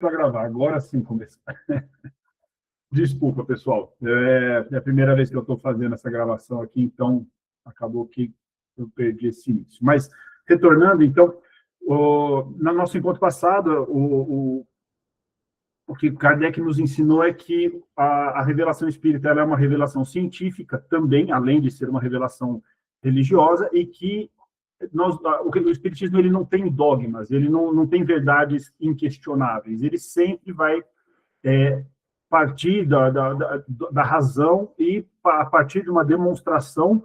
Para gravar, agora sim começar. Desculpa, pessoal. É a primeira vez que eu estou fazendo essa gravação aqui, então acabou que eu perdi esse início. Mas, retornando, então, no nosso encontro passado, o que Kardec nos ensinou é que a revelação espírita ela é uma revelação científica também, além de ser uma revelação religiosa, e que o espiritismo ele não tem dogmas, ele não tem verdades inquestionáveis, ele sempre vai partir da razão e a partir de uma demonstração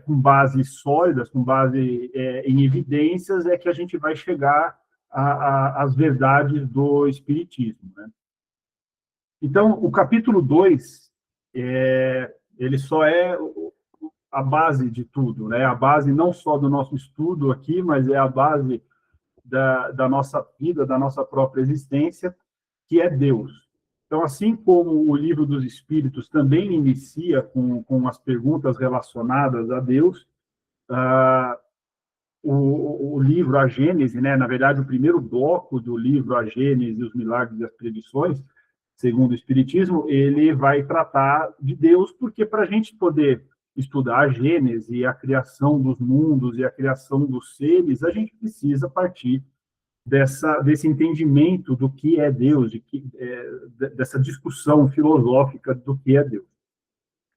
com bases sólidas, com base em evidências, é que a gente vai chegar às verdades do Espiritismo. Né? Então, o capítulo 2, ele só é a base de tudo, né? A base não só do nosso estudo aqui, mas é a base da nossa vida, da nossa própria existência, que é Deus. Então, assim como o Livro dos Espíritos também inicia com as perguntas relacionadas a Deus, o livro A Gênese, né, na verdade, o primeiro bloco do livro A Gênese, os Milagres e as Predições, segundo o Espiritismo, ele vai tratar de Deus, porque para a gente poder estudar a Gênese, a criação dos mundos e a criação dos seres, a gente precisa partir desse entendimento do que é Deus, dessa discussão filosófica do que é Deus.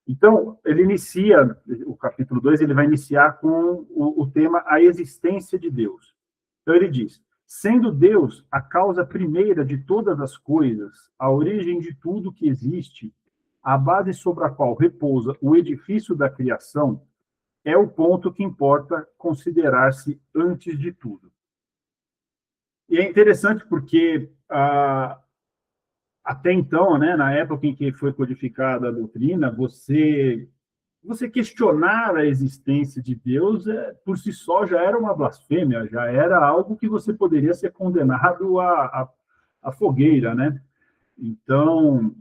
Então, ele inicia, o capítulo 2, ele vai iniciar com o tema a existência de Deus. Então, ele diz, sendo Deus a causa primeira de todas as coisas, a origem de tudo que existe, a base sobre a qual repousa o edifício da criação, é o ponto que importa considerar-se antes de tudo. E é interessante porque, até então, né, na época em que foi codificada a doutrina, você questionar a existência de Deus, por si só, já era uma blasfêmia, já era algo que você poderia ser condenado à fogueira, né? Então,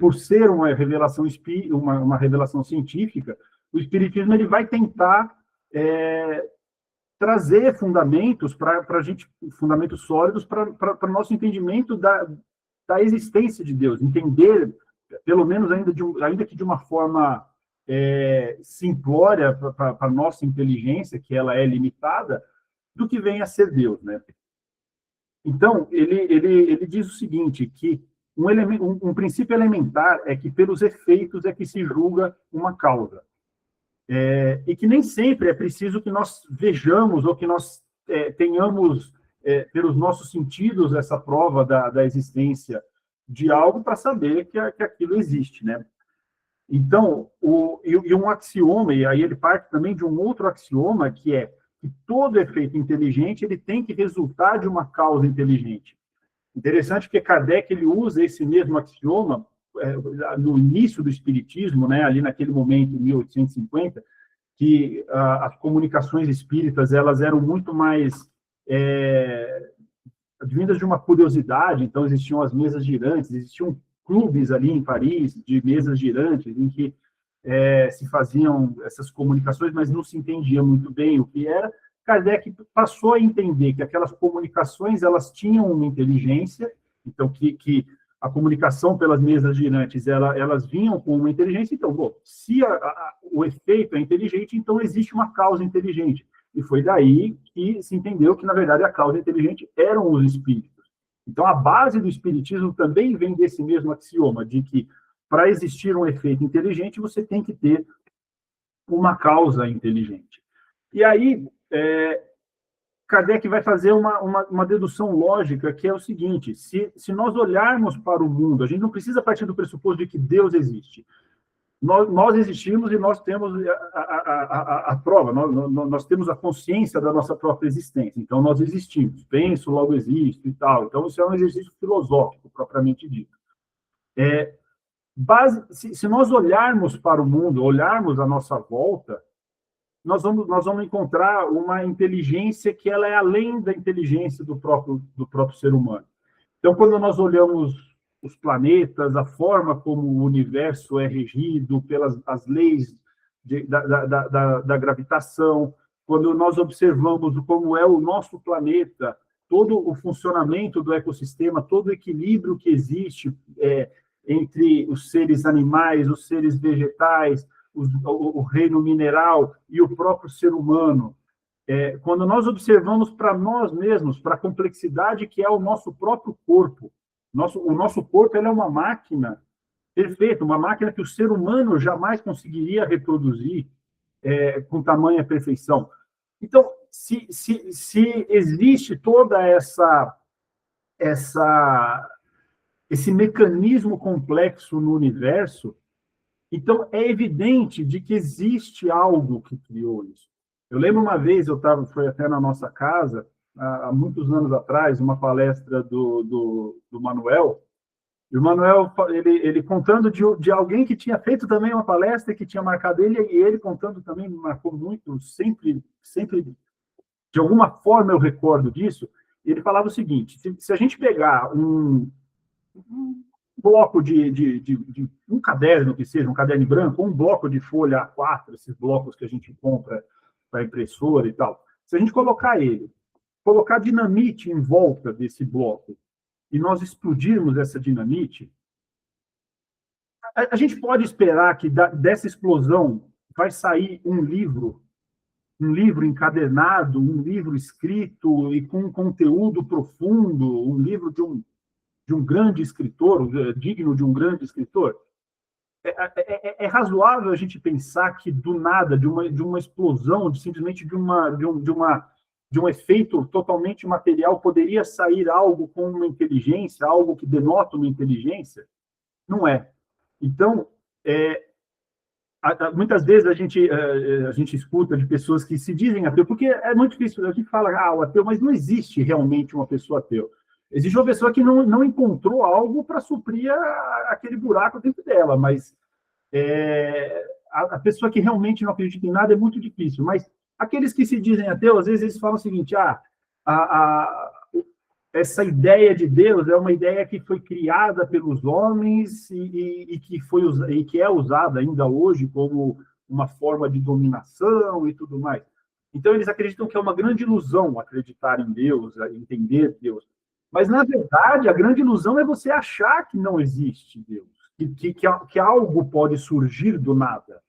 por ser uma revelação, uma revelação científica, o Espiritismo ele vai tentar trazer fundamentos para a gente, fundamentos sólidos para o nosso entendimento da existência de Deus, entender, pelo menos ainda que de uma forma simplória para a nossa inteligência, que ela é limitada, do que vem a ser Deus, né? Então, ele diz o seguinte, que um princípio elementar é que pelos efeitos é que se julga uma causa. E que nem sempre é preciso que nós vejamos ou que nós tenhamos, pelos nossos sentidos, essa prova da existência de algo para saber que aquilo existe, né? Então, um axioma, e aí ele parte também de um outro axioma, que é que todo efeito inteligente ele tem que resultar de uma causa inteligente. Interessante que Kardec ele usa esse mesmo axioma no início do Espiritismo, né, ali naquele momento, em 1850, que as comunicações espíritas elas eram muito mais advindas de uma curiosidade, então existiam as mesas girantes, existiam clubes ali em Paris de mesas girantes, em que se faziam essas comunicações, mas não se entendia muito bem o que era. Kardec passou a entender que aquelas comunicações elas tinham uma inteligência, então que a comunicação pelas mesas girantes elas vinham com uma inteligência. Então, bom, se o efeito é inteligente, então existe uma causa inteligente. E foi daí que se entendeu que, na verdade, a causa inteligente eram os espíritos. Então, a base do espiritismo também vem desse mesmo axioma, de que, para existir um efeito inteligente, você tem que ter uma causa inteligente. E aí, Kardec vai fazer uma dedução lógica, que é o seguinte, se nós olharmos para o mundo, a gente não precisa partir do pressuposto de que Deus existe. Nós existimos e nós temos a prova, nós temos a consciência da nossa própria existência. Então, nós existimos. Penso, logo existo e tal. Então, isso é um exercício filosófico, propriamente dito. Se nós olharmos para o mundo, olharmos à nossa volta, nós vamos encontrar uma inteligência que ela é além da inteligência do próprio ser humano. Então, quando nós olhamos os planetas, a forma como o universo é regido pelas as leis da gravitação, quando nós observamos como é o nosso planeta todo o funcionamento do ecossistema, todo o equilíbrio que existe entre os seres animais, os seres vegetais, o reino mineral e o próprio ser humano. Quando nós observamos para nós mesmos, para a complexidade que é o nosso próprio corpo, o nosso corpo é uma máquina perfeita, uma máquina que o ser humano jamais conseguiria reproduzir com tamanha perfeição. Então, se existe toda esse mecanismo complexo no universo, então é evidente de que existe algo que criou isso. Eu lembro uma vez, foi até na nossa casa, há muitos anos atrás, uma palestra do Manuel, e o Manuel, ele contando de alguém que tinha feito também uma palestra, que tinha marcado ele, e ele contando também, me marcou muito, sempre, de alguma forma eu recordo disso. Ele falava o seguinte: se a gente pegar um bloco de um caderno, que seja um caderno branco, ou um bloco de folha A4, esses blocos que a gente compra para impressora e tal, se a gente colocar dinamite em volta desse bloco, e nós explodirmos essa dinamite, a gente pode esperar que dessa explosão vai sair um livro encadernado, um livro escrito e com um conteúdo profundo, um livro de um grande escritor, digno de um grande escritor? É razoável a gente pensar que, do nada, de uma explosão, simplesmente de um efeito totalmente material, poderia sair algo com uma inteligência, algo que denota uma inteligência? Não é. Então, muitas vezes a gente escuta de pessoas que se dizem ateu, porque é muito difícil, a gente fala, o ateu, mas não existe realmente uma pessoa ateu. Existe uma pessoa que não encontrou algo para suprir aquele buraco dentro dela, mas a pessoa que realmente não acredita em nada é muito difícil. Mas aqueles que se dizem ateus, às vezes eles falam o seguinte: essa ideia de Deus é uma ideia que foi criada pelos homens e que é usada ainda hoje como uma forma de dominação e tudo mais. Então, eles acreditam que é uma grande ilusão acreditar em Deus, entender Deus. Mas, na verdade, a grande ilusão é você achar que não existe Deus, que algo pode surgir do nada.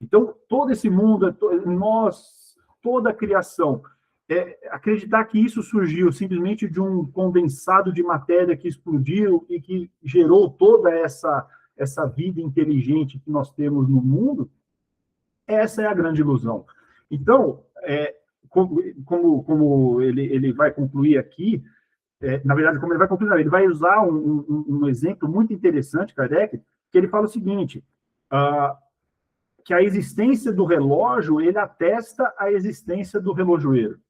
Então, todo esse mundo, nós, toda a criação, acreditar que isso surgiu simplesmente de um condensado de matéria que explodiu e que gerou toda essa vida inteligente que nós temos no mundo, essa é a grande ilusão. Então, como ele vai concluir aqui, na verdade, como ele vai concluir, ele vai usar um exemplo muito interessante, Kardec, que ele fala o seguinte: que a existência do relógio, ele atesta a existência do relojoeiro.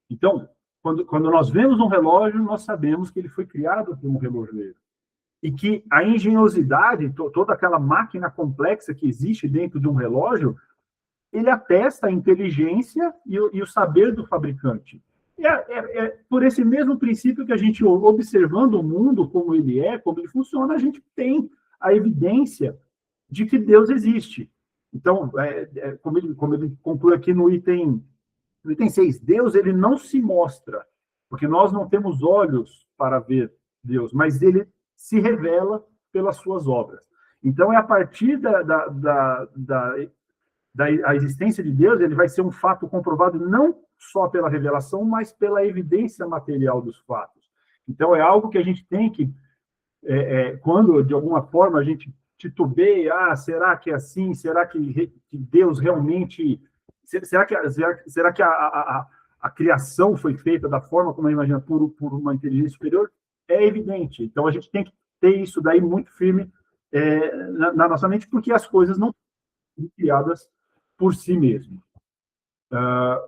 Então, quando nós vemos um relógio, nós sabemos que ele foi criado por um relojoeiro. E que a engenhosidade, toda aquela máquina complexa que existe dentro de um relógio, ele atesta a inteligência e o saber do fabricante. É por esse mesmo princípio que a gente, observando o mundo como ele funciona, a gente tem a evidência de que Deus existe. Então, como ele conclui aqui no item 6, Deus, ele não se mostra, porque nós não temos olhos para ver Deus, mas ele se revela pelas suas obras. Então, a partir da existência de Deus, ele vai ser um fato comprovado não só pela revelação, mas pela evidência material dos fatos. Então, é algo que a gente tem que, quando, de alguma forma, a gente titubeia, será que é assim? Será que Deus realmente... Será que a criação foi feita da forma como a imagina por uma inteligência superior? É evidente. Então, a gente tem que ter isso daí muito firme na nossa mente, porque as coisas não são criadas por si mesmas.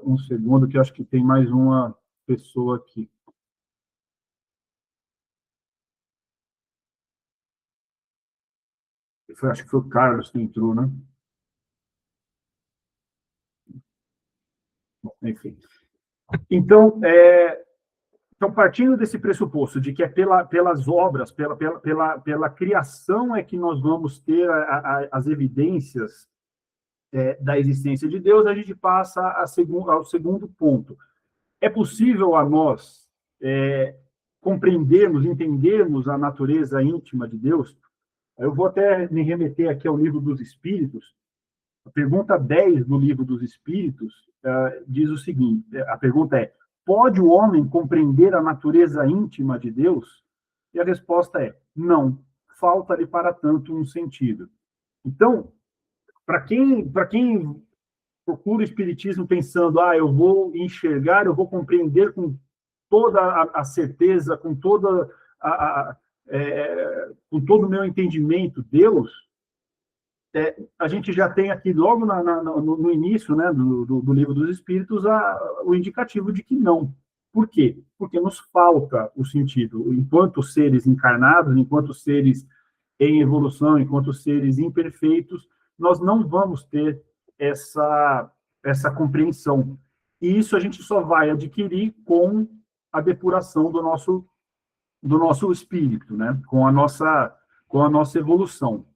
Um segundo, que acho que tem mais uma pessoa aqui. Acho que foi o Carlos que entrou, né? Enfim. Então, partindo desse pressuposto de que é pelas obras, pela criação é que nós vamos ter as evidências da existência de Deus, a gente passa ao segundo ponto. É possível a nós compreendermos, entendermos a natureza íntima de Deus, eu vou até me remeter aqui ao Livro dos Espíritos. A pergunta 10 do Livro dos Espíritos diz o seguinte, a pergunta é: pode o homem compreender a natureza íntima de Deus? E a resposta é: não, falta-lhe para tanto um sentido. Então, para quem procura o Espiritismo pensando, eu vou enxergar, eu vou compreender com toda a certeza, com todo o meu entendimento Deus, a gente já tem aqui logo no início, né, do Livro dos Espíritos o indicativo de que não. Por quê? Porque nos falta o sentido. Enquanto seres encarnados, enquanto seres em evolução, enquanto seres imperfeitos, nós não vamos ter essa compreensão. E isso a gente só vai adquirir com a depuração do nosso espírito, né? Com a nossa evolução.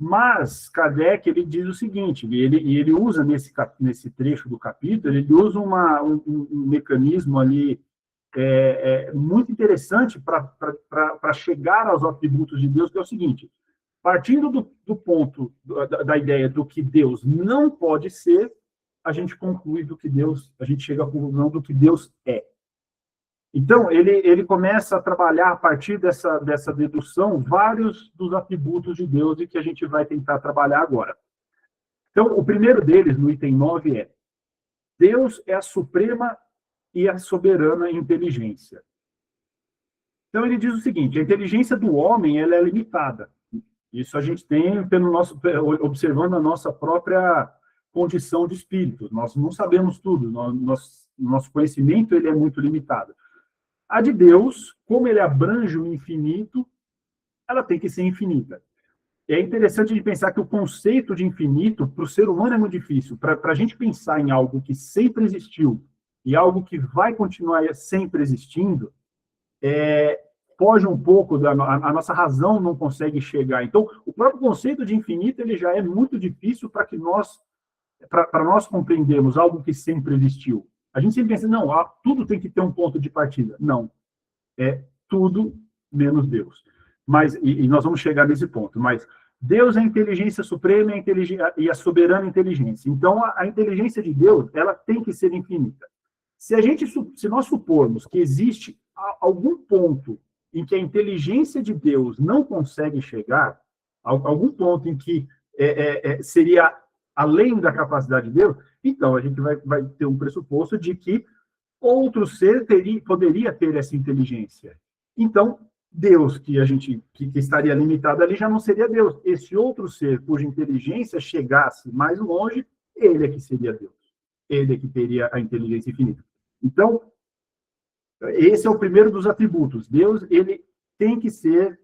Mas Kardec, ele diz o seguinte, ele usa nesse trecho do capítulo, ele usa um mecanismo ali muito interessante para chegar aos atributos de Deus, que é o seguinte: partindo do ponto, da ideia do que Deus não pode ser, a gente conclui a gente chega à conclusão do que Deus é. Então, ele começa a trabalhar, a partir dessa dedução, vários dos atributos de Deus, e que a gente vai tentar trabalhar agora. Então, o primeiro deles, no item 9, é: Deus é a suprema e a soberana inteligência. Então, ele diz o seguinte: a inteligência do homem ela é limitada. Isso a gente tem observando a nossa própria condição de espírito. Nós não sabemos tudo, nosso conhecimento ele é muito limitado. A de Deus, como ele abrange o infinito, ela tem que ser infinita. É interessante de pensar que o conceito de infinito, para o ser humano, é muito difícil. Para a gente pensar em algo que sempre existiu e algo que vai continuar sempre existindo, foge um pouco, a nossa razão não consegue chegar. Então, o próprio conceito de infinito ele já é muito difícil para nós compreendermos algo que sempre existiu. A gente sempre pensa, não, tudo tem que ter um ponto de partida. Não, é tudo menos Deus. E nós vamos chegar nesse ponto. Mas Deus é a inteligência suprema e a soberana inteligência. Então, a inteligência de Deus, ela tem que ser infinita. Se nós supormos que existe algum ponto em que a inteligência de Deus não consegue chegar, algum ponto em que seria além da capacidade de Deus, então a gente vai ter um pressuposto de que outro ser poderia ter essa inteligência. Então, Deus, que estaria limitado ali, já não seria Deus. Esse outro ser cuja inteligência chegasse mais longe, ele é que seria Deus. Ele é que teria a inteligência infinita. Então, esse é o primeiro dos atributos. Deus, ele tem que ser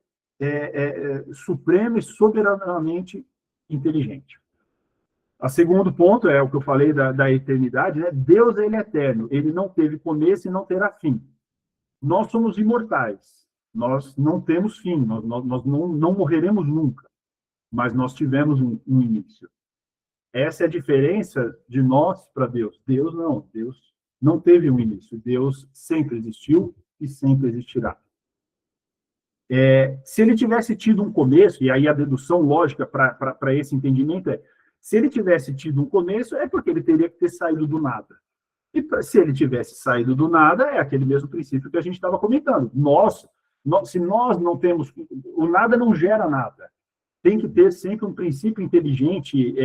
supremo e soberanamente inteligente. O segundo ponto é o que eu falei da eternidade, né? Deus, ele é eterno, ele não teve começo e não terá fim. Nós somos imortais, nós não temos fim, nós não morreremos nunca, mas nós tivemos um início. Essa é a diferença de nós para Deus. Deus não teve um início, Deus sempre existiu e sempre existirá. Se ele tivesse tido um começo, e aí a dedução lógica para esse entendimento se ele tivesse tido um começo, é porque ele teria que ter saído do nada. E se ele tivesse saído do nada, é aquele mesmo princípio que a gente estava comentando. Se nós não temos... O nada não gera nada. Tem que ter sempre um princípio inteligente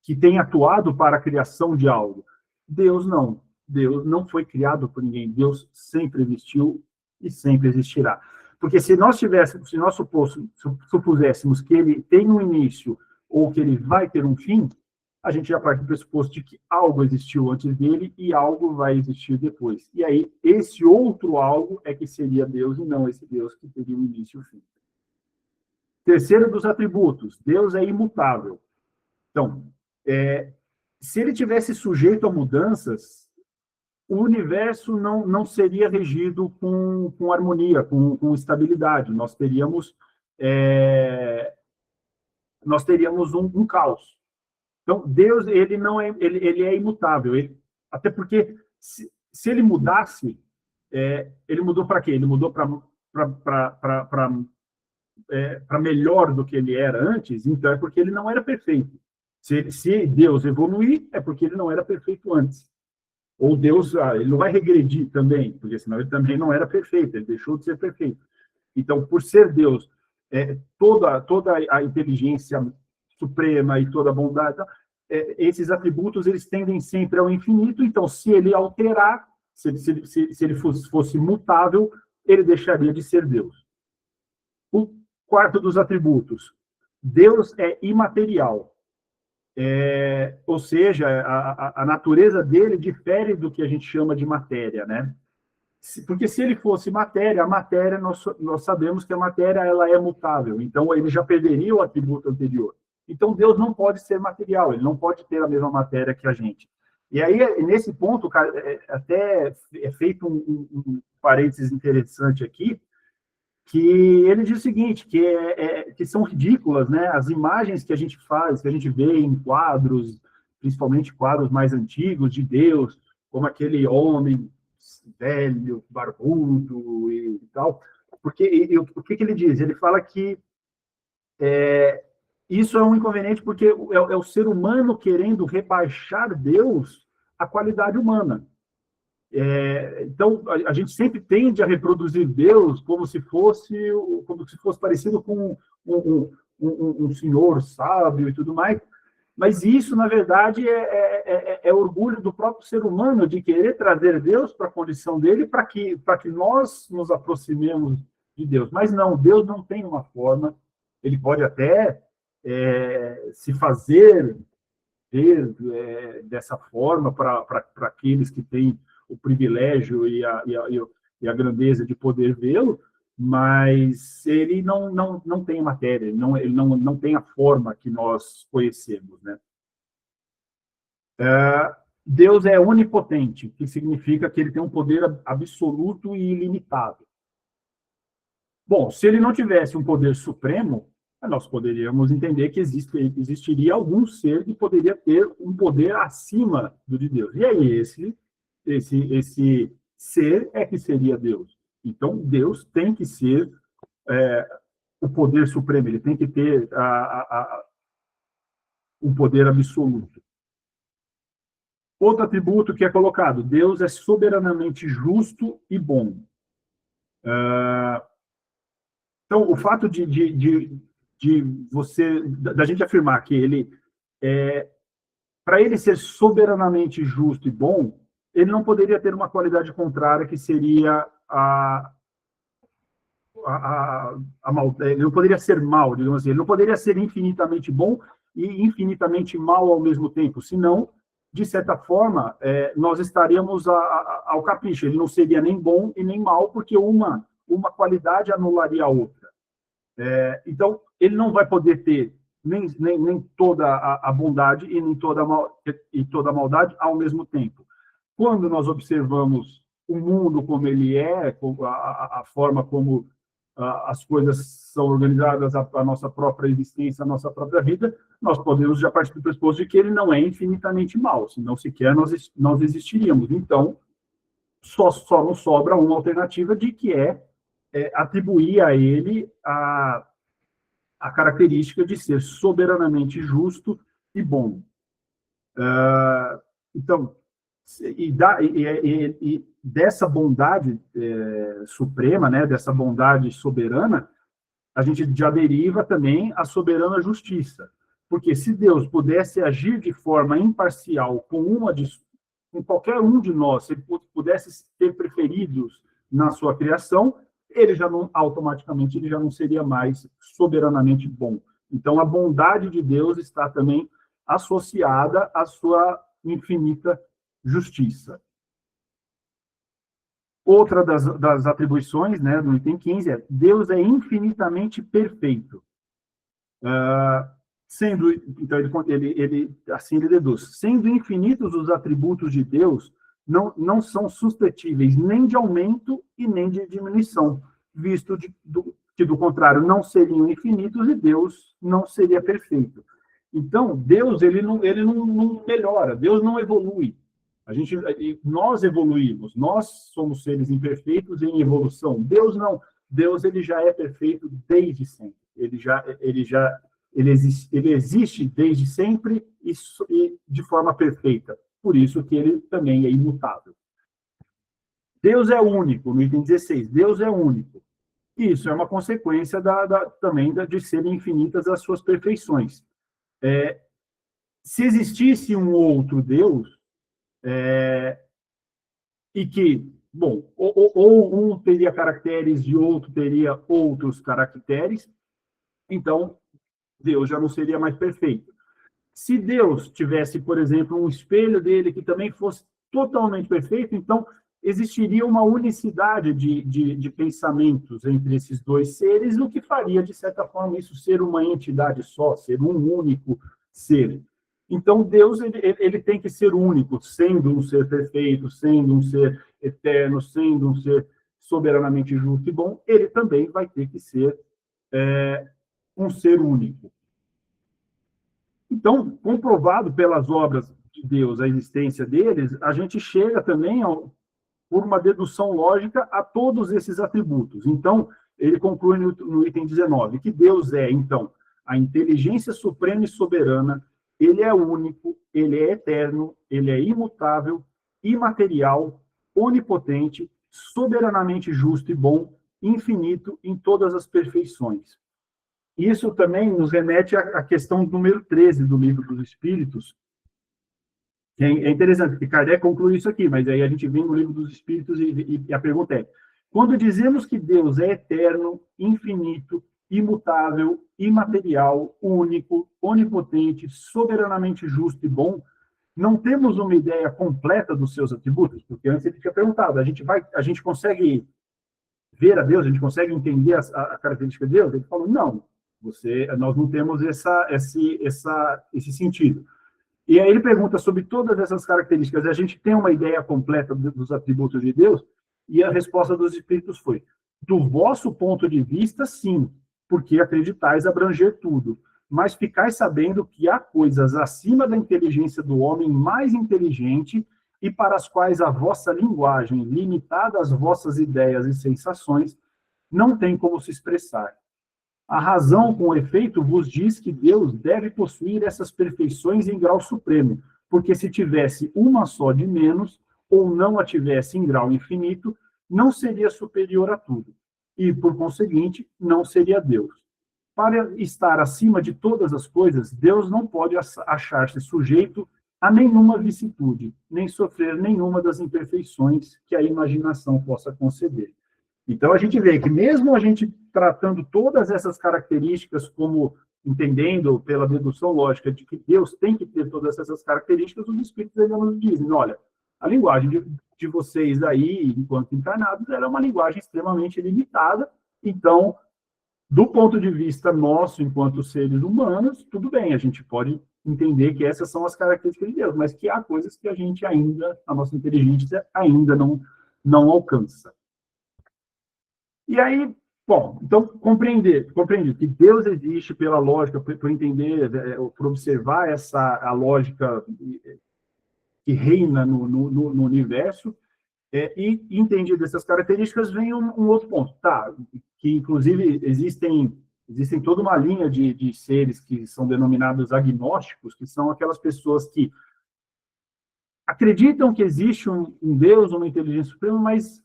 que tem atuado para a criação de algo. Deus não. Deus não foi criado por ninguém. Deus sempre existiu e sempre existirá. Porque se nós supuséssemos que ele tem um início ou que ele vai ter um fim, a gente já parte do pressuposto de que algo existiu antes dele e algo vai existir depois. E aí, esse outro algo é que seria Deus e não esse Deus que teria um início e um fim. Terceiro dos atributos, Deus é imutável. Então, se ele tivesse sujeito a mudanças, o universo não seria regido com harmonia, com estabilidade. Nós teríamos um caos. Então, Deus ele é imutável. Até porque, se ele mudasse, ele mudou para quê? Ele mudou para melhor do que ele era antes, então é porque ele não era perfeito. Se Deus evoluir, é porque ele não era perfeito antes. Ou Deus, ele não vai regredir também, porque senão ele também não era perfeito, ele deixou de ser perfeito. Então, por ser Deus, toda a inteligência suprema e toda a bondade, esses atributos, eles tendem sempre ao infinito, então, se ele alterar, se ele fosse mutável, ele deixaria de ser Deus. O quarto dos atributos, Deus é imaterial. Ou seja, a natureza dele difere do que a gente chama de matéria, né? Porque se ele fosse matéria, a matéria, nós sabemos que a matéria ela é mutável, então ele já perderia o atributo anterior. Então Deus não pode ser material, ele não pode ter a mesma matéria que a gente. E aí, nesse ponto, até é feito um parênteses interessante aqui, que ele diz o seguinte, que são ridículas, né? As imagens que a gente faz, que a gente vê em quadros, principalmente quadros mais antigos de Deus, como aquele homem velho, barbudo e tal. Porque o que ele diz? Ele fala que isso é um inconveniente porque é o ser humano querendo rebaixar Deus à qualidade humana. Então, a gente sempre tende a reproduzir Deus como se fosse parecido com um senhor sábio e tudo mais, mas isso, na verdade, é orgulho do próprio ser humano de querer trazer Deus para a condição dele para que nós nos aproximemos de Deus. Mas não, Deus não tem uma forma, ele pode até se fazer ver dessa forma para aqueles que têm o privilégio e a grandeza de poder vê-lo, mas ele não tem matéria, ele não tem a forma que nós conhecemos, né? Deus é onipotente, que significa que ele tem um poder absoluto e ilimitado. Bom, se ele não tivesse um poder supremo, nós poderíamos entender que existiria algum ser que poderia ter um poder acima do de Deus. E aí esse ser é que seria Deus. Então, Deus tem que ser o poder supremo, ele tem que ter um poder absoluto. Outro atributo que é colocado, Deus é soberanamente justo e bom. Então, o fato da gente afirmar que ele, para ele ser soberanamente justo e bom, ele não poderia ter uma qualidade contrária, que seria ele não poderia ser mal, digamos assim, ele não poderia ser infinitamente bom e infinitamente mal ao mesmo tempo, senão, de certa forma, nós estaríamos ao capricho, ele não seria nem bom e nem mal, porque uma qualidade anularia a outra. Então, ele não vai poder ter nem toda a bondade e nem toda a maldade ao mesmo tempo. Quando nós observamos o mundo como ele é, a forma como as coisas são organizadas, a nossa própria existência, a nossa própria vida, nós podemos já partir do pressuposto de que ele não é infinitamente mau, senão sequer nós existiríamos. Então, só nos sobra uma alternativa de que atribuir a ele a característica de ser soberanamente justo e bom. Então, e dessa bondade suprema, né, dessa bondade soberana, a gente já deriva também a soberana justiça. Porque se Deus pudesse agir de forma imparcial com qualquer um de nós, se ele pudesse ter preferidos na sua criação, ele já não, automaticamente, ele já não seria mais soberanamente bom. Então, a bondade de Deus está também associada à sua infinita justiça. Outra das atribuições, né, do item 15, Deus é infinitamente perfeito. Então, ele assim ele deduz, sendo infinitos os atributos de Deus, não são suscetíveis nem de aumento e nem de diminuição, visto que, do contrário, não seriam infinitos e Deus não seria perfeito. Então, Deus ele não melhora, Deus não evolui. Nós evoluímos, nós somos seres imperfeitos em evolução. Deus não. Deus ele já é perfeito desde sempre. Ele existe desde sempre e de forma perfeita. Por isso que ele também é imutável. Deus é único, no item 16. Deus é único. Isso é uma consequência também de serem infinitas as suas perfeições. Se existisse um outro Deus, e que, bom, ou um teria caracteres e outro teria outros caracteres, então Deus já não seria mais perfeito. Se Deus tivesse, por exemplo, um espelho dele que também fosse totalmente perfeito, então existiria uma unicidade de pensamentos entre esses dois seres, o que faria, de certa forma, isso ser uma entidade só, ser um único ser. Então, Deus ele tem que ser único, sendo um ser perfeito, sendo um ser eterno, sendo um ser soberanamente justo e bom, ele também vai ter que ser um ser único. Então, comprovado pelas obras de Deus a existência deles, a gente chega também, por uma dedução lógica, a todos esses atributos. Então, ele conclui no item 19, que Deus é, então, a inteligência suprema e soberana, ele é único, ele é eterno, ele é imutável, imaterial, onipotente, soberanamente justo e bom, infinito em todas as perfeições. Isso também nos remete à questão número 13 do Livro dos Espíritos. É interessante, que Kardec conclui isso aqui, mas aí a gente vem no Livro dos Espíritos e a pergunta é: quando dizemos que Deus é eterno, infinito, imutável, imaterial, único, onipotente, soberanamente justo e bom, não temos uma ideia completa dos seus atributos? Porque antes ele tinha perguntado, a gente consegue ver a Deus, a gente consegue entender a característica de Deus? Ele falou, não, nós não temos esse sentido. E aí ele pergunta sobre todas essas características, a gente tem uma ideia completa dos atributos de Deus? E a resposta dos Espíritos foi, do vosso ponto de vista, sim, porque acreditais abranger tudo, mas ficais sabendo que há coisas acima da inteligência do homem mais inteligente e para as quais a vossa linguagem, limitada às vossas ideias e sensações, não tem como se expressar. A razão, com efeito, vos diz que Deus deve possuir essas perfeições em grau supremo, porque se tivesse uma só de menos, ou não a tivesse em grau infinito, não seria superior a tudo, e, por conseguinte, não seria Deus. Para estar acima de todas as coisas, Deus não pode achar-se sujeito a nenhuma vicissitude, nem sofrer nenhuma das imperfeições que a imaginação possa conceder. Então, a gente vê que mesmo a gente tratando todas essas características como entendendo pela dedução lógica de que Deus tem que ter todas essas características, os Espíritos ainda nos dizem, olha, a linguagem de vocês aí, enquanto encarnados, era uma linguagem extremamente limitada, então, do ponto de vista nosso, enquanto seres humanos, tudo bem, a gente pode entender que essas são as características de Deus, mas que há coisas que a nossa inteligência ainda não alcança. E aí, bom, então, compreender que Deus existe pela lógica, por entender, por observar a lógica que reina no universo, e entendido essas características, vem um outro ponto, tá? Que, inclusive, existem toda uma linha de seres que são denominados agnósticos, que são aquelas pessoas que acreditam que existe um Deus, uma inteligência suprema, mas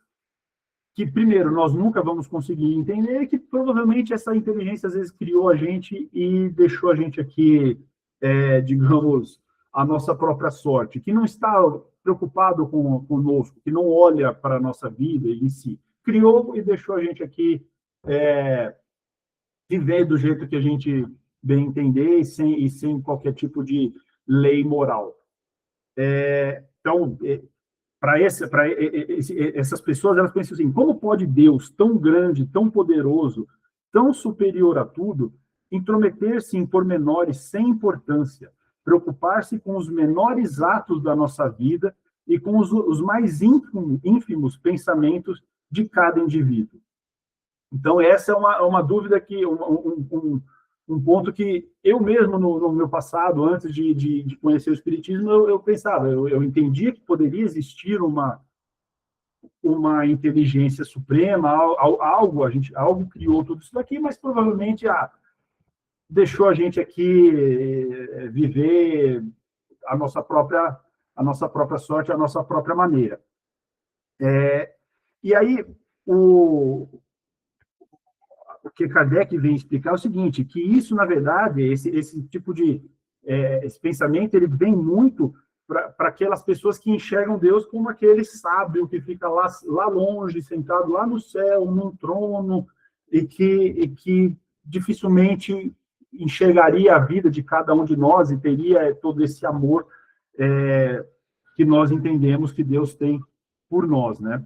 que, primeiro, nós nunca vamos conseguir entender, que provavelmente essa inteligência, às vezes, criou a gente e deixou a gente aqui, digamos, a nossa própria sorte, que não está preocupado conosco, que não olha para a nossa vida em si. Criou e deixou a gente aqui viver do jeito que a gente bem entender e sem qualquer tipo de lei moral. Então, para essas pessoas, elas pensam assim, como pode Deus, tão grande, tão poderoso, tão superior a tudo, intrometer-se em pormenores sem importância, preocupar-se com os menores atos da nossa vida e com os mais ínfimos pensamentos de cada indivíduo? Então, essa é uma dúvida que, um um ponto que eu mesmo, no meu passado, antes de conhecer o Espiritismo, eu pensava, eu entendia que poderia existir uma inteligência suprema, algo criou tudo isso daqui, mas provavelmente deixou a gente aqui viver a nossa própria sorte, a nossa própria maneira. E aí, o que Kardec vem explicar é o seguinte, que isso, na verdade, esse tipo de esse pensamento, ele vem muito para aquelas pessoas que enxergam Deus como aquele sábio que fica lá longe, sentado lá no céu, num trono, e que dificilmente enxergaria a vida de cada um de nós e teria todo esse amor que nós entendemos que Deus tem por nós, né?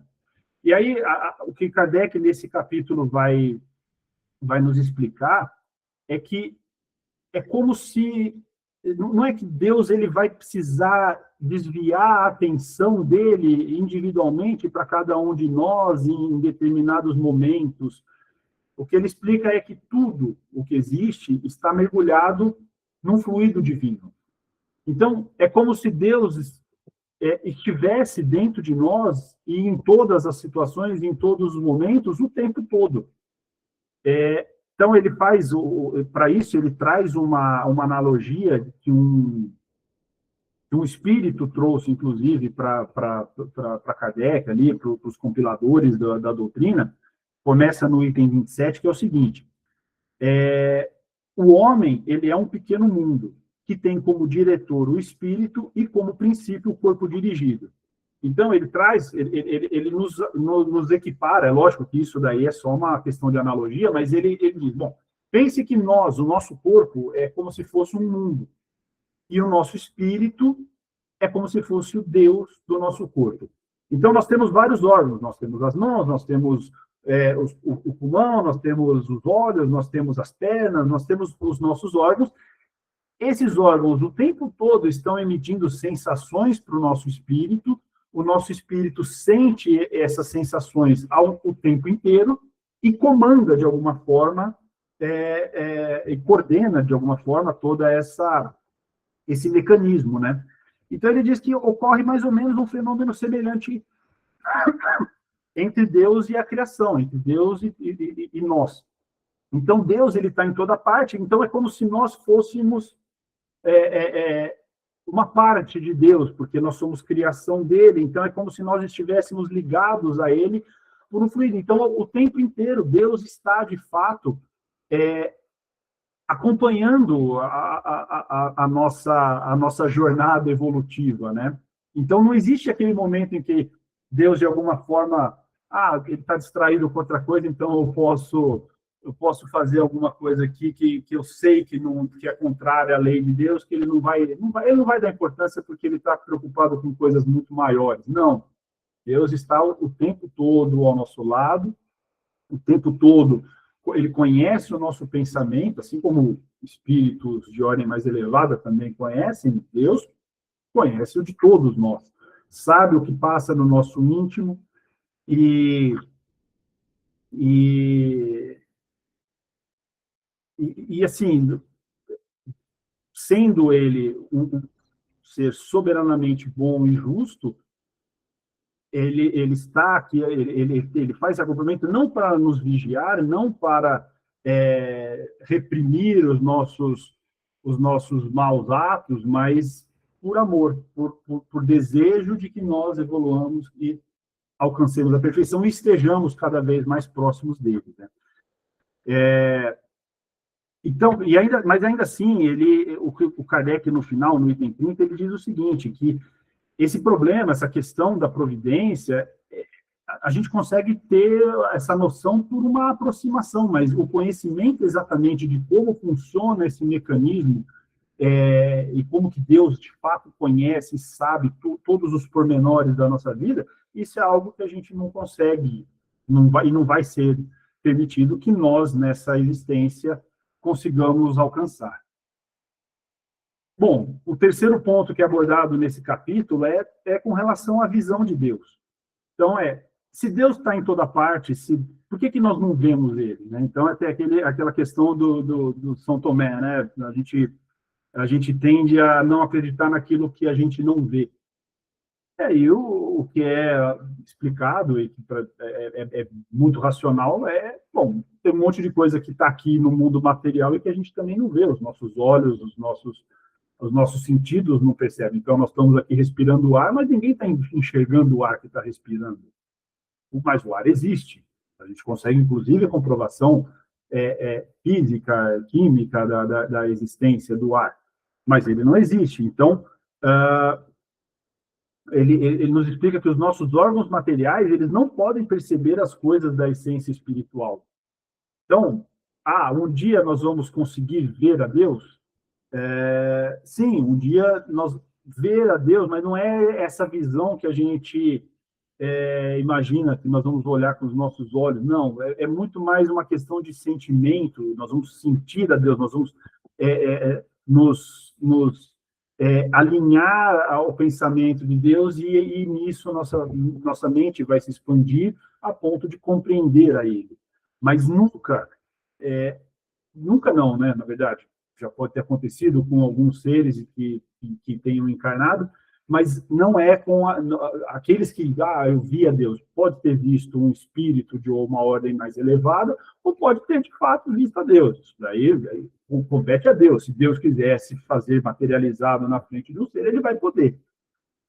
E aí, o que Kardec, nesse capítulo, vai nos explicar é que é como se... Não é que Deus ele vai precisar desviar a atenção dele individualmente para cada um de nós em determinados momentos. O que ele explica é que tudo o que existe está mergulhado num fluido divino. Então, é como se Deus estivesse dentro de nós e em todas as situações, em todos os momentos, o tempo todo. Então, ele faz, para isso, ele traz uma analogia que um espírito trouxe, inclusive, para Kardec, ali, para os compiladores da doutrina. Começa no item 27, que é o seguinte: o homem, ele é um pequeno mundo, que tem como diretor o espírito e como princípio o corpo dirigido. Então, ele traz, ele nos equipara, é lógico que isso daí é só uma questão de analogia, mas ele diz, bom, pense que nós, o nosso corpo, é como se fosse um mundo, e o nosso espírito é como se fosse o Deus do nosso corpo. Então, nós temos vários órgãos, nós temos as mãos, nós temos o pulmão, nós temos os olhos, nós temos as pernas, nós temos os nossos órgãos. Esses órgãos, o tempo todo, estão emitindo sensações para o nosso espírito sente essas sensações o tempo inteiro e comanda, de alguma forma, e coordena, de alguma forma, toda esse mecanismo, né? Então, ele diz que ocorre mais ou menos um fenômeno semelhante entre Deus e a criação, entre Deus e nós. Então, Deus ele está em toda parte, então é como se nós fôssemos uma parte de Deus, porque nós somos criação dele, então é como se nós estivéssemos ligados a ele por um fluido. Então, o tempo inteiro, Deus está, de fato, acompanhando a nossa jornada evolutiva, né? Então, não existe aquele momento em que Deus, de alguma forma, ele está distraído com outra coisa, então eu posso fazer alguma coisa aqui que eu sei que é contrária à lei de Deus, que ele não vai dar importância porque ele está preocupado com coisas muito maiores. Não. Deus está o tempo todo ao nosso lado, o tempo todo ele conhece o nosso pensamento, assim como espíritos de ordem mais elevada também conhecem, Deus conhece o de todos nós, sabe o que passa no nosso íntimo e assim, sendo ele um ser soberanamente bom e justo, ele está aqui, ele faz acompanhamento não para nos vigiar, não para reprimir os nossos maus atos, mas por amor, por desejo de que nós evoluamos e alcancemos a perfeição e estejamos cada vez mais próximos dele, né? Então, mas ainda assim, o Kardec, no final, no item 30, ele diz o seguinte, que esse problema, essa questão da providência, a gente consegue ter essa noção por uma aproximação, mas o conhecimento exatamente de como funciona esse mecanismo e como que Deus, de fato, conhece e sabe todos os pormenores da nossa vida, isso é algo que a gente não consegue, não vai ser permitido que nós, nessa existência, consigamos alcançar. Bom, o terceiro ponto que é abordado nesse capítulo é com relação à visão de Deus. Então, se Deus está em toda parte, se por que nós não vemos ele, né? Então, até aquela questão do São Tomé, né? A gente tende a não acreditar naquilo que a gente não vê. E o que é explicado e que é muito racional bom, tem um monte de coisa que está aqui no mundo material e que a gente também não vê, os nossos olhos, os nossos sentidos não percebem. Então, nós estamos aqui respirando o ar, mas ninguém está enxergando o ar que está respirando. Mas o ar existe. A gente consegue, inclusive, a comprovação física, química da existência do ar, mas ele não existe. Então, ele nos explica que os nossos órgãos materiais, eles não podem perceber as coisas da essência espiritual. Então, um dia nós vamos conseguir ver a Deus? Sim, um dia nós ver a Deus, mas não é essa visão que a gente imagina que nós vamos olhar com os nossos olhos. Não, é muito mais uma questão de sentimento. Nós vamos sentir a Deus, nós vamos nos alinhar ao pensamento de Deus e nisso nossa mente vai se expandir a ponto de compreender a Ele. Mas nunca não, né? Na verdade, já pode ter acontecido com alguns seres que tenham encarnado, mas não é com aqueles que, eu vi a Deus. Pode ter visto um espírito de uma ordem mais elevada, ou pode ter, de fato, visto a Deus. Isso daí compete a Deus. Se Deus quisesse fazer materializado na frente do ser, ele vai poder.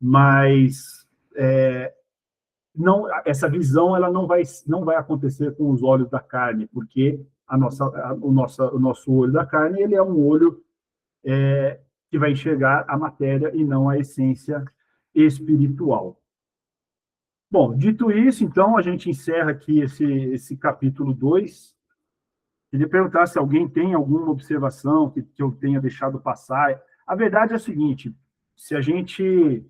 Mas não, essa visão ela não vai acontecer com os olhos da carne, porque o nosso olho da carne ele é um olho que vai enxergar a matéria e não a essência espiritual. Bom, dito isso, então, a gente encerra aqui esse capítulo 2. Queria perguntar se alguém tem alguma observação que eu tenha deixado passar. A verdade é a seguinte, se a gente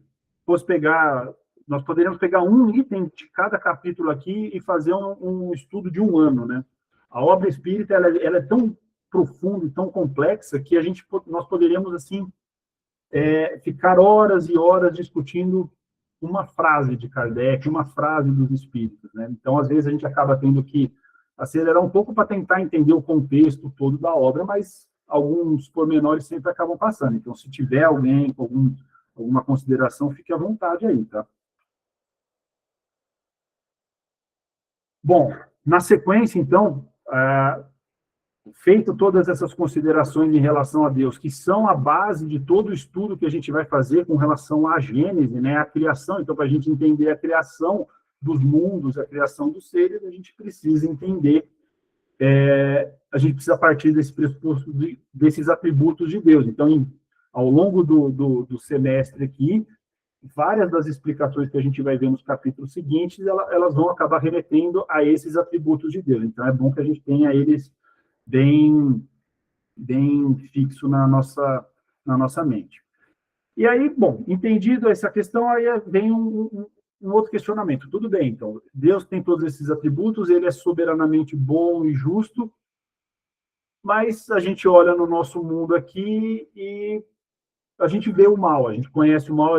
fosse pegar, nós poderíamos pegar um item de cada capítulo aqui e fazer um estudo de um ano, né? A obra espírita, ela é tão profunda e tão complexa que nós poderíamos, assim, ficar horas e horas discutindo uma frase de Kardec, uma frase dos espíritos, né? Então, às vezes, a gente acaba tendo que acelerar um pouco para tentar entender o contexto todo da obra, mas alguns pormenores sempre acabam passando. Então, se tiver alguém com alguma consideração, fique à vontade aí, tá? Bom, na sequência, então, feito todas essas considerações em relação a Deus, que são a base de todo o estudo que a gente vai fazer com relação à Gênese, né, a criação. Então, para a gente entender a criação dos mundos, a criação dos seres, a gente precisa entender, a gente precisa partir desse pressuposto desses atributos de Deus. Então, ao longo do semestre aqui, várias das explicações que a gente vai ver nos capítulos seguintes, elas vão acabar remetendo a esses atributos de Deus. Então, é bom que a gente tenha eles bem fixo na nossa mente. E aí, bom, entendido essa questão, aí vem um outro questionamento. Tudo bem, então, Deus tem todos esses atributos, ele é soberanamente bom e justo, mas a gente olha no nosso mundo aqui e a gente vê o mal, a gente conhece o mal,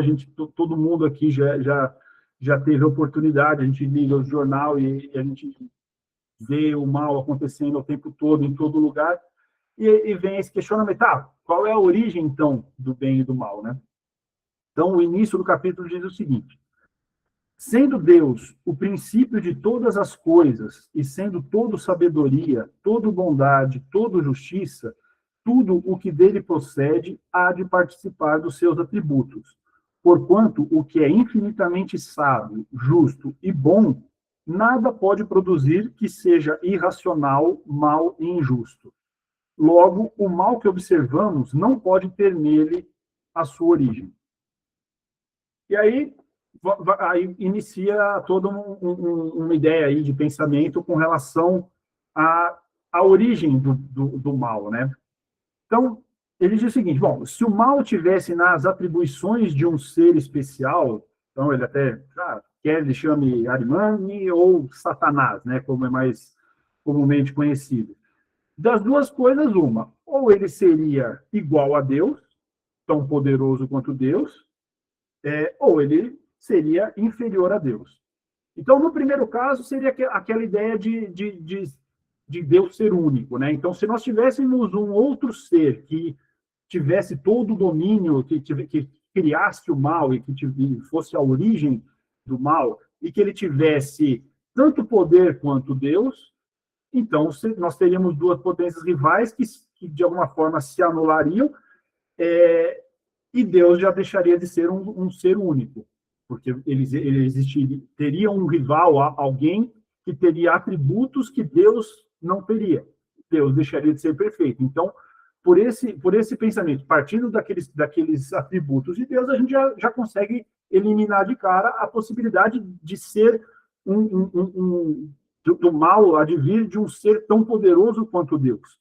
todo mundo aqui já teve a oportunidade, a gente liga o jornal e a gente vê o mal acontecendo o tempo todo, em todo lugar, e vem esse questionamento, qual é a origem, então, do bem e do mal, né? Então, o início do capítulo diz o seguinte: sendo Deus o princípio de todas as coisas, e sendo todo sabedoria, todo bondade, todo justiça, tudo o que dele procede há de participar dos seus atributos, porquanto o que é infinitamente sábio, justo e bom, nada pode produzir que seja irracional, mal e injusto. Logo, o mal que observamos não pode ter nele a sua origem. E aí inicia toda uma ideia aí de pensamento com relação à origem do mal, né? Então, ele diz o seguinte: bom, se o mal tivesse nas atribuições de um ser especial, então ele até quer ele chame Arimane ou Satanás, né, como é mais comumente conhecido. Das duas coisas, uma, ou ele seria igual a Deus, tão poderoso quanto Deus, ou ele seria inferior a Deus. Então, no primeiro caso, seria aquela ideia de Deus ser único, né? Então, se nós tivéssemos um outro ser que tivesse todo o domínio, que criasse o mal e que fosse a origem do mal, e que ele tivesse tanto poder quanto Deus, então nós teríamos duas potências rivais que de alguma forma se anulariam, e Deus já deixaria de ser um ser único, porque ele existiria, teria um rival, alguém que teria atributos que Deus não teria. Deus deixaria de ser perfeito. Então, por esse pensamento, partindo daqueles atributos de Deus, a gente já consegue eliminar de cara a possibilidade de ser do mal advir de um ser tão poderoso quanto Deus.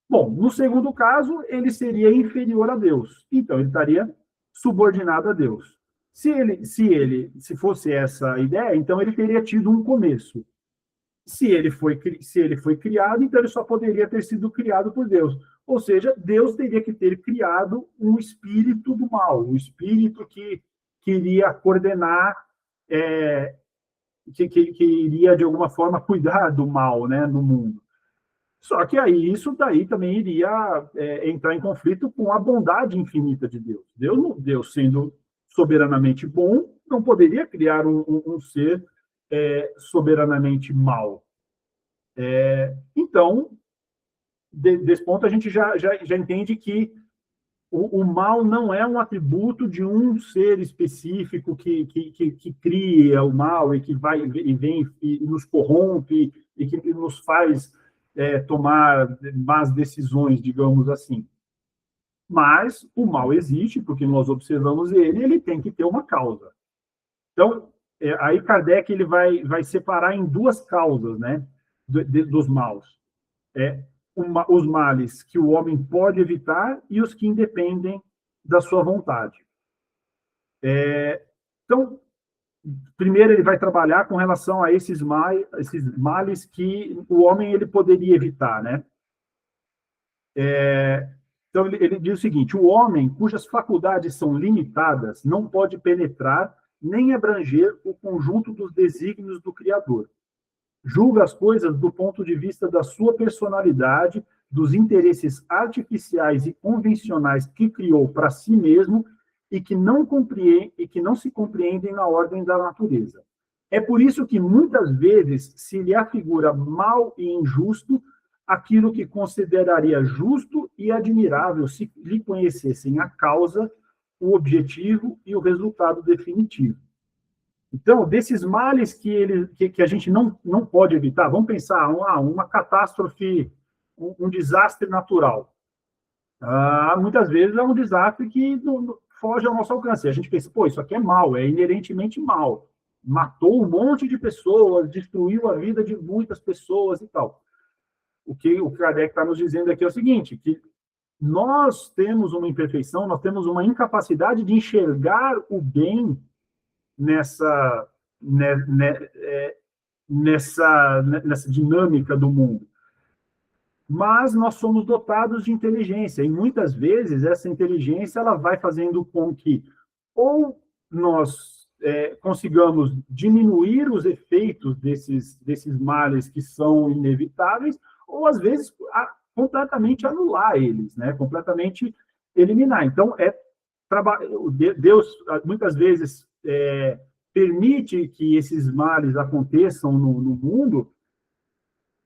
Bom, no segundo caso, ele seria inferior a Deus. Então, ele estaria subordinado a Deus. Se fosse essa a ideia, então ele teria tido um começo. Se ele foi criado, então ele só poderia ter sido criado por Deus. Ou seja, Deus teria que ter criado um espírito do mal, um espírito que iria coordenar, que iria, de alguma forma, cuidar do mal, né, no mundo. Só que aí isso daí também iria entrar em conflito com a bondade infinita de Deus. Deus sendo soberanamente bom, não poderia criar um ser soberanamente mal. Então, desse ponto, a gente já entende que o mal não é um atributo de um ser específico que cria o mal e que vai e vem e nos corrompe e que nos faz tomar más decisões, digamos assim. Mas o mal existe, porque nós observamos ele tem que ter uma causa. Então, aí Kardec ele vai separar em duas causas, né, dos maus. Os males que o homem pode evitar e os que independem da sua vontade. Então, primeiro ele vai trabalhar com relação a esses males que o homem ele poderia evitar, né? Então, ele diz o seguinte: o homem cujas faculdades são limitadas não pode penetrar nem abranger o conjunto dos desígnios do Criador. Julga as coisas do ponto de vista da sua personalidade, dos interesses artificiais e convencionais que criou para si mesmo e que não se compreendem na ordem da natureza. É por isso que muitas vezes se lhe afigura mal e injusto aquilo que consideraria justo e admirável se lhe conhecessem a causa, o objetivo e o resultado definitivo. Então, desses males que a gente não pode evitar, vamos pensar uma catástrofe, um desastre natural. Muitas vezes é um desastre que não foge ao nosso alcance. A gente pensa, pô, isso aqui é mal, é inerentemente mal. Matou um monte de pessoas, destruiu a vida de muitas pessoas e tal. O que o Kardec está nos dizendo aqui é o seguinte, que nós temos uma imperfeição, nós temos uma incapacidade de enxergar o bem nessa dinâmica do mundo. Mas nós somos dotados de inteligência, e muitas vezes essa inteligência ela vai fazendo com que ou nós consigamos diminuir os efeitos desses males que são inevitáveis, ou às vezes completamente anular eles, né? Completamente eliminar. Então, Deus muitas vezes permite que esses males aconteçam no mundo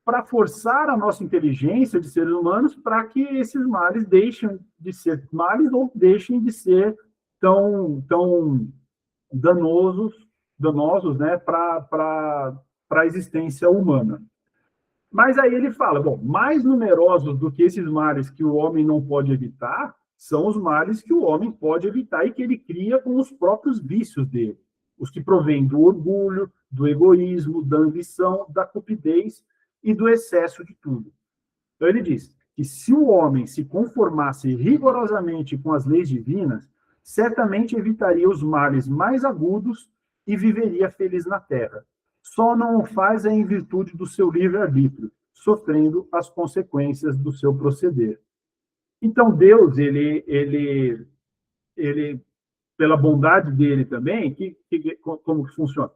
para forçar a nossa inteligência de seres humanos para que esses males deixem de ser males ou deixem de ser tão danosos, né, para a existência humana. Mas aí ele fala, bom, mais numerosos do que esses males que o homem não pode evitar são os males que o homem pode evitar e que ele cria com os próprios vícios dele. Os que provêm do orgulho, do egoísmo, da ambição, da cupidez e do excesso de tudo. Então ele diz que se o homem se conformasse rigorosamente com as leis divinas, certamente evitaria os males mais agudos e viveria feliz na terra. Só não o faz em virtude do seu livre-arbítrio, sofrendo as consequências do seu proceder. Então, Deus, ele pela bondade dele também, como que funciona?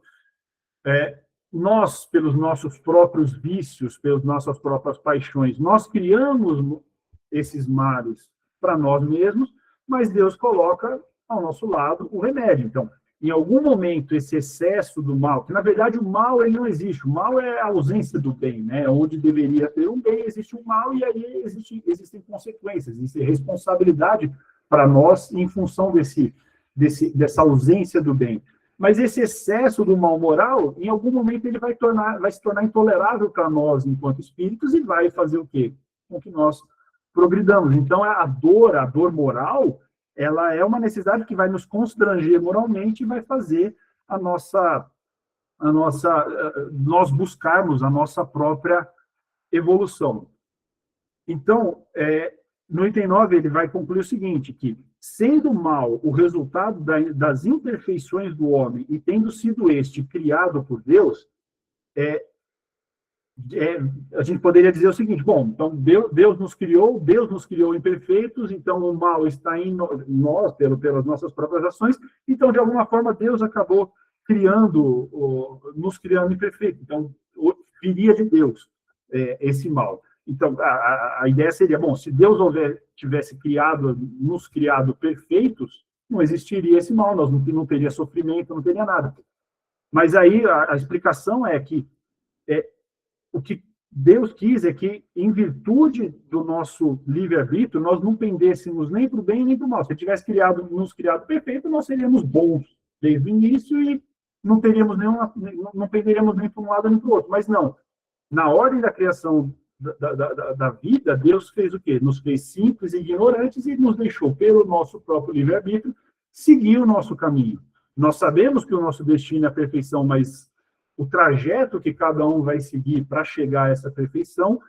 Nós, pelos nossos próprios vícios, pelas nossas próprias paixões, nós criamos esses males para nós mesmos, mas Deus coloca ao nosso lado o remédio. Então, em algum momento, esse excesso do mal, que na verdade o mal ele não existe, o mal é a ausência do bem, né? Onde deveria ter um bem, existe um mal, e aí existem consequências, existe responsabilidade para nós em função dessa ausência do bem. Mas esse excesso do mal moral, em algum momento, ele vai se tornar intolerável para nós, enquanto espíritos, e vai fazer o quê? Com que nós progridamos. Então, a dor moral, ela é uma necessidade que vai nos constranger moralmente e vai fazer nós buscarmos a nossa própria evolução. Então, no item 9, ele vai concluir o seguinte, que, sendo mal o resultado das imperfeições do homem e tendo sido este criado por Deus, a gente poderia dizer o seguinte, bom, então Deus nos criou imperfeitos, então o mal está em nós, pelas nossas próprias ações, então, de alguma forma, Deus acabou nos criando imperfeitos. Então, viria de Deus esse mal. Então, a ideia seria, bom, se Deus tivesse nos criado perfeitos, não existiria esse mal, nós não teria sofrimento, não teria nada. Mas aí a explicação é que o que Deus quis é que, em virtude do nosso livre-arbítrio, nós não pendêssemos nem para o bem nem para o mal. Se Ele tivesse nos criado perfeito, nós seríamos bons desde o início e não penderíamos nem para um lado nem para o outro. Mas não. Na ordem da criação da vida, Deus fez o quê? Nos fez simples e ignorantes e nos deixou, pelo nosso próprio livre-arbítrio, seguir o nosso caminho. Nós sabemos que o nosso destino é a perfeição, mas o trajeto que cada um vai seguir para chegar a essa perfeição,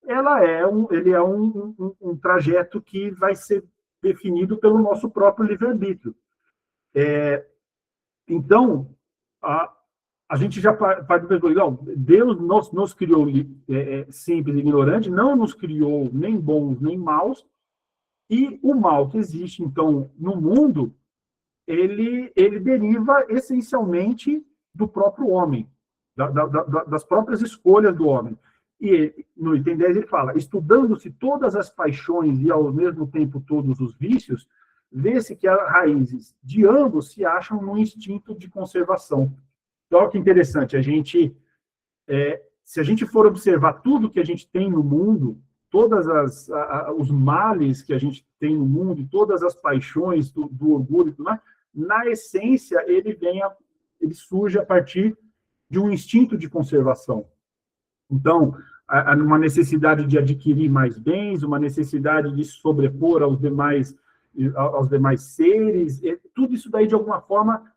ele é um trajeto que vai ser definido pelo nosso próprio livre-arbítrio. Então, a gente já parte do não, Deus nos criou simples e ignorante, não nos criou nem bons nem maus, e o mal que existe, então, no mundo, ele deriva essencialmente do próprio homem, das próprias escolhas do homem. E no item 10 ele fala, estudando-se todas as paixões e ao mesmo tempo todos os vícios, vê-se que as raízes de ambos se acham no instinto de conservação. Então, olha que interessante, se a gente for observar tudo que a gente tem no mundo, os males que a gente tem no mundo, todas as paixões do orgulho, na essência, ele surge a partir de um instinto de conservação. Então, uma necessidade de adquirir mais bens, uma necessidade de se sobrepor aos demais seres, tudo isso daí, de alguma forma,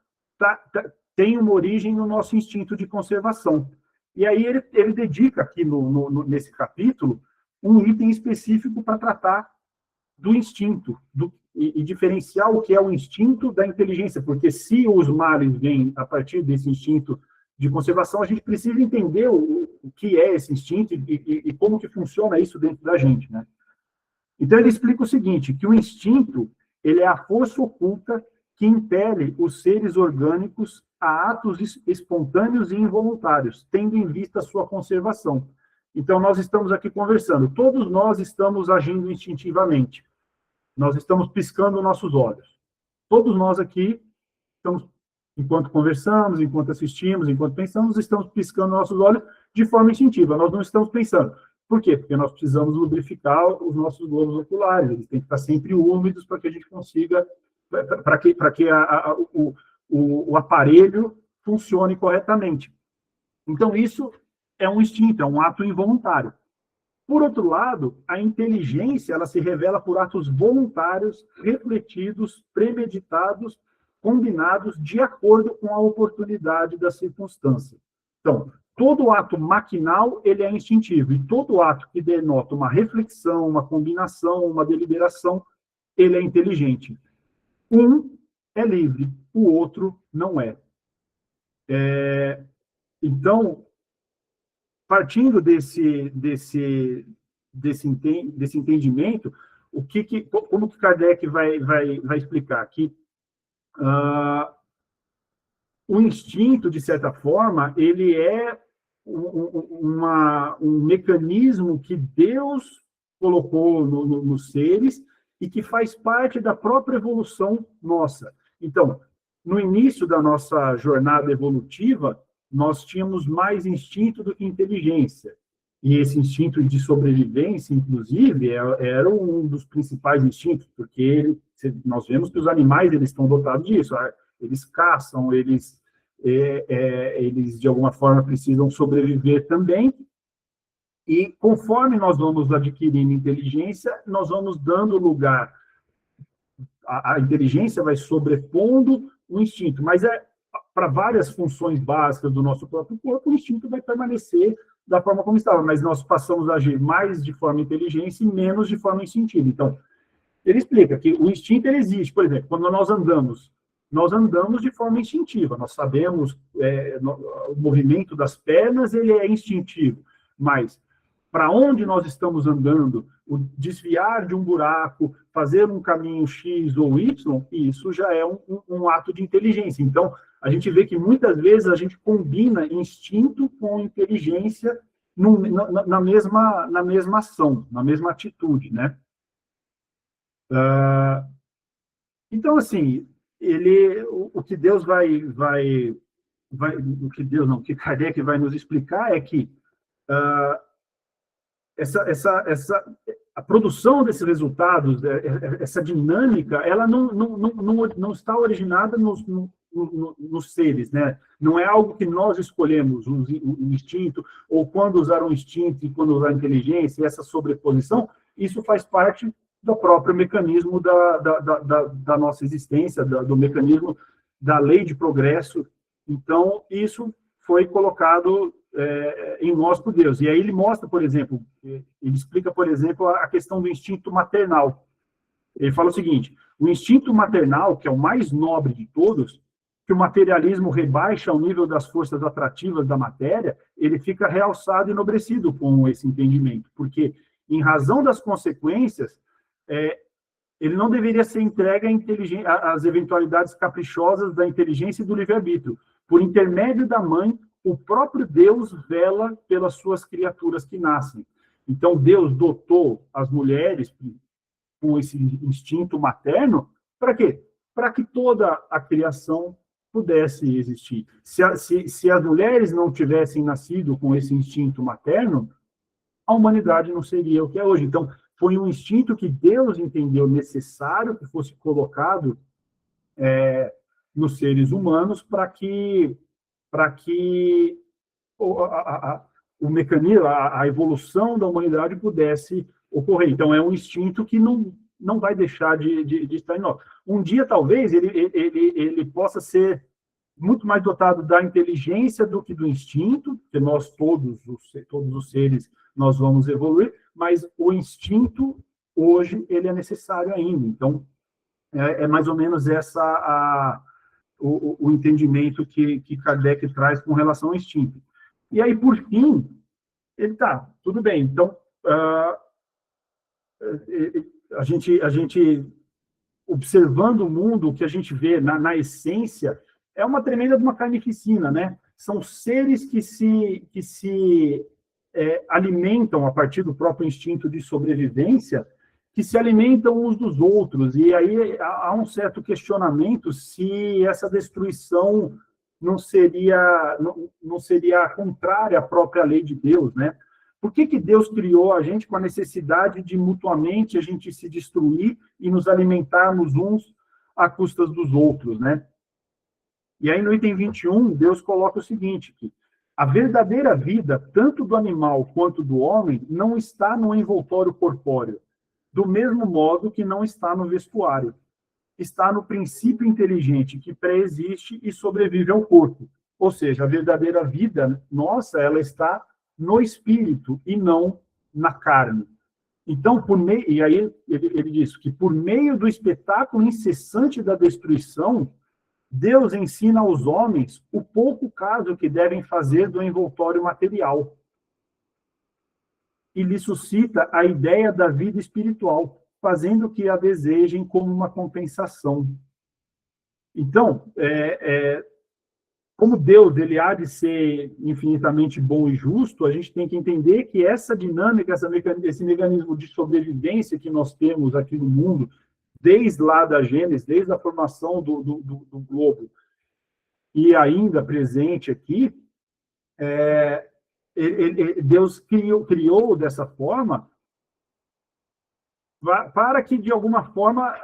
tem uma origem no nosso instinto de conservação. E aí ele dedica aqui nesse capítulo um item específico para tratar do instinto e diferenciar o que é o instinto da inteligência, porque se os males vêm a partir desse instinto de conservação, a gente precisa entender o que é esse instinto e como que funciona isso dentro da gente, né? Então ele explica o seguinte, que o instinto ele é a força oculta que impele os seres orgânicos a atos espontâneos e involuntários, tendo em vista a sua conservação. Então, nós estamos aqui conversando, todos nós estamos agindo instintivamente, nós estamos piscando nossos olhos. Todos nós aqui, enquanto conversamos, enquanto assistimos, enquanto pensamos, estamos piscando nossos olhos de forma instintiva, nós não estamos pensando. Por quê? Porque nós precisamos lubrificar os nossos globos oculares, eles têm que estar sempre úmidos para que a gente consiga, para que o aparelho funcione corretamente. Então, isso é um instinto, é um ato involuntário. Por outro lado, a inteligência ela se revela por atos voluntários, refletidos, premeditados, combinados de acordo com a oportunidade da circunstância. Então, todo ato maquinal ele é instintivo, e todo ato que denota uma reflexão, uma combinação, uma deliberação, ele é inteligente. Um é livre, o outro não é. Então, partindo desse entendimento, como que Kardec vai explicar? Que o instinto, de certa forma, ele é um mecanismo que Deus colocou nos seres e que faz parte da própria evolução nossa. Então, no início da nossa jornada evolutiva, nós tínhamos mais instinto do que inteligência. E esse instinto de sobrevivência, inclusive, era um dos principais instintos, porque nós vemos que os animais eles estão dotados disso. Eles caçam, eles de alguma forma precisam sobreviver também, e conforme nós vamos adquirindo inteligência, nós vamos dando lugar, a inteligência vai sobrepondo o instinto, mas para várias funções básicas do nosso próprio corpo, o instinto vai permanecer da forma como estava, mas nós passamos a agir mais de forma inteligente e menos de forma instintiva. Então, ele explica que o instinto ele existe, por exemplo, quando nós andamos de forma instintiva, nós sabemos, o movimento das pernas, ele é instintivo, mas para onde nós estamos andando, o desviar de um buraco, fazer um caminho X ou Y, isso já é um ato de inteligência. Então, a gente vê que muitas vezes a gente combina instinto com inteligência na mesma ação, na mesma atitude, né? Então, assim, o que Deus o que Kardec vai nos explicar é que a produção desses resultados, essa dinâmica, ela não está originada nos seres, né? Não é algo que nós escolhemos, o instinto, ou quando usar um instinto e quando usar a inteligência, essa sobreposição, isso faz parte do próprio mecanismo da nossa existência, do mecanismo da lei de progresso. Então, isso foi colocado em nós por Deus. E aí ele mostra, por exemplo, ele explica, por exemplo, a questão do instinto maternal. Ele fala o seguinte: o instinto maternal, que é o mais nobre de todos, que o materialismo rebaixa ao nível das forças atrativas da matéria, ele fica realçado e enobrecido com esse entendimento, porque, em razão das consequências, ele não deveria ser entregue às eventualidades caprichosas da inteligência e do livre-arbítrio. Por intermédio da mãe, o próprio Deus vela pelas suas criaturas que nascem. Então, Deus dotou as mulheres com esse instinto materno, para quê? Para que toda a criação pudesse existir. Se as mulheres não tivessem nascido com esse instinto materno, a humanidade não seria o que é hoje. Então, foi um instinto que Deus entendeu necessário que fosse colocado nos seres humanos para que o mecanismo, a evolução da humanidade pudesse ocorrer. Então, é um instinto que não vai deixar de estar em nós. Um dia, talvez, ele possa ser muito mais dotado da inteligência do que do instinto, porque nós, todos os seres, nós vamos evoluir, mas o instinto, hoje, ele é necessário ainda. Então, é mais ou menos o entendimento que Kardec traz com relação ao instinto. E aí, por fim, tudo bem. Então, a gente observando o mundo, o que a gente vê na essência, é uma tremenda de uma carnificina, né? São seres que se alimentam a partir do próprio instinto de sobrevivência, que se alimentam uns dos outros, e aí há um certo questionamento se essa destruição não seria contrária à própria lei de Deus, né? Por que Deus criou a gente com a necessidade de mutuamente a gente se destruir e nos alimentarmos uns à custa dos outros, né? E aí no item 21, Deus coloca o seguinte, que a verdadeira vida, tanto do animal quanto do homem, não está no envoltório corpóreo, do mesmo modo que não está no vestuário. Está no princípio inteligente que pré-existe e sobrevive ao corpo. Ou seja, a verdadeira vida nossa, ela está no espírito e não na carne. Então, e aí ele diz que por meio do espetáculo incessante da destruição, Deus ensina aos homens o pouco caso que devem fazer do envoltório material. E lhe suscita a ideia da vida espiritual, fazendo que a desejem como uma compensação. Então, como Deus ele há de ser infinitamente bom e justo, a gente tem que entender que essa dinâmica, esse mecanismo de sobrevivência que nós temos aqui no mundo, desde lá da Gênesis, desde a formação do globo, e ainda presente aqui, Deus criou dessa forma para que, de alguma forma,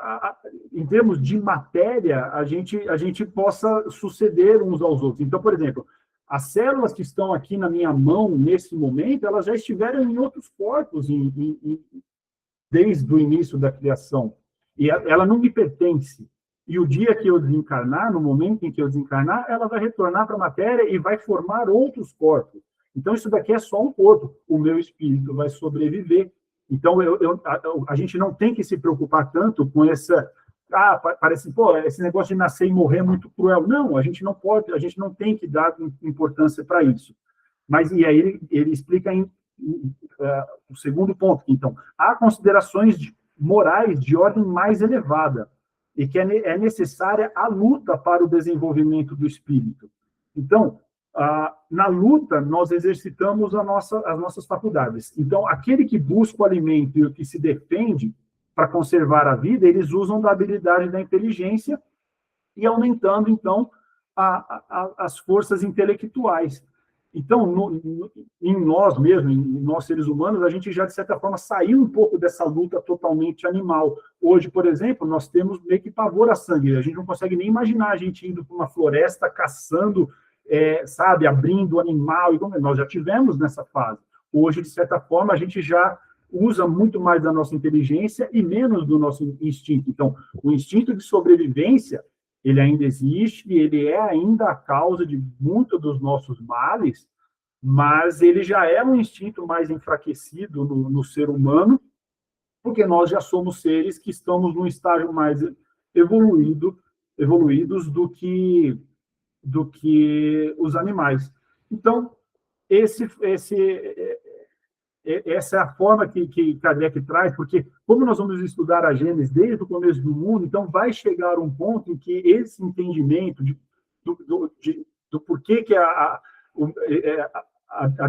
em termos de matéria, a gente possa suceder uns aos outros. Então, por exemplo, as células que estão aqui na minha mão, nesse momento, elas já estiveram em outros corpos desde o início da criação. E ela não me pertence. E o dia que eu desencarnar, no momento em que eu desencarnar, ela vai retornar para a matéria e vai formar outros corpos. Então, isso daqui é só um corpo. O meu espírito vai sobreviver. Então, a gente não tem que se preocupar tanto com essa... parece, esse negócio de nascer e morrer é muito cruel. Não, a gente não pode, a gente não tem que dar importância para isso. Mas, e aí, ele explica o segundo ponto. Então, há considerações morais de ordem mais elevada e que é necessária a luta para o desenvolvimento do espírito. Então, na luta, nós exercitamos as nossas faculdades. Então, aquele que busca o alimento e o que se defende para conservar a vida, eles usam da habilidade da inteligência e aumentando, então, as forças intelectuais. Então, em nós mesmos, em nós seres humanos, a gente já, de certa forma, saiu um pouco dessa luta totalmente animal. Hoje, por exemplo, nós temos meio que pavor a sangue. A gente não consegue nem imaginar a gente indo para uma floresta, caçando, sabe, abrindo o animal. Nós já tivemos nessa fase. Hoje, de certa forma, a gente já usa muito mais da nossa inteligência e menos do nosso instinto. Então, o instinto de sobrevivência, ele ainda existe, ele é ainda a causa de muitos dos nossos males, mas ele já é um instinto mais enfraquecido no ser humano, porque nós já somos seres que estamos num estágio mais evoluídos do que os animais. Então, essa é a forma que Kardec traz, porque como nós vamos estudar a Gênesis desde o começo do mundo, então vai chegar um ponto em que esse entendimento do porquê que a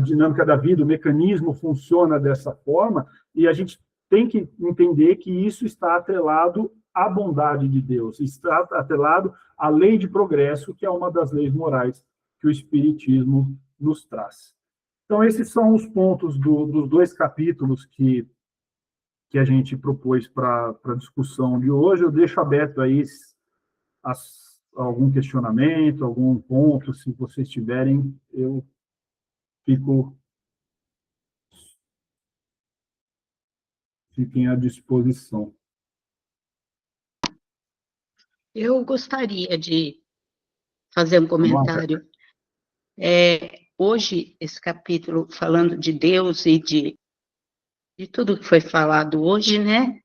dinâmica da vida, o mecanismo funciona dessa forma, e a gente tem que entender que isso está atrelado à bondade de Deus, está atrelado à lei de progresso, que é uma das leis morais que o Espiritismo nos traz. Então, esses são os pontos dos dois capítulos que a gente propôs para a discussão de hoje. Eu deixo aberto aí algum questionamento, algum ponto, se vocês tiverem, eu fiquem à disposição. Eu gostaria de fazer um comentário. Hoje, esse capítulo, falando de Deus e de tudo que foi falado hoje, né,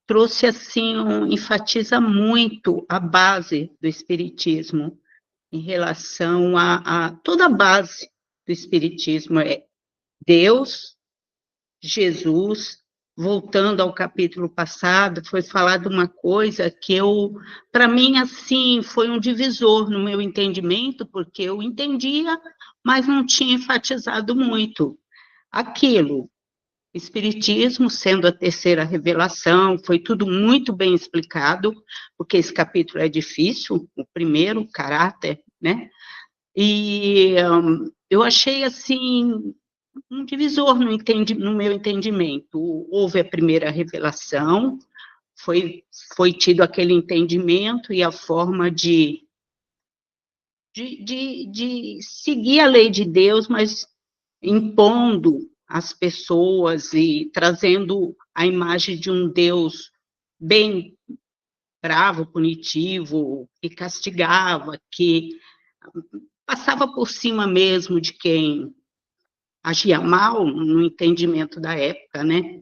trouxe, assim, enfatiza muito a base do Espiritismo, em relação a toda a base do Espiritismo, é Deus, Jesus. Voltando ao capítulo passado, foi falado uma coisa que para mim, assim, foi um divisor no meu entendimento, porque eu entendia, mas não tinha enfatizado muito. Aquilo, Espiritismo sendo a terceira revelação, foi tudo muito bem explicado, porque esse capítulo é difícil, o primeiro, caráter, né? E eu achei, assim, um divisor no meu entendimento. Houve a primeira revelação, foi tido aquele entendimento e a forma de seguir a lei de Deus, mas impondo às pessoas e trazendo a imagem de um Deus bem bravo, punitivo, que castigava, que passava por cima mesmo de quem agia mal, no entendimento da época, né?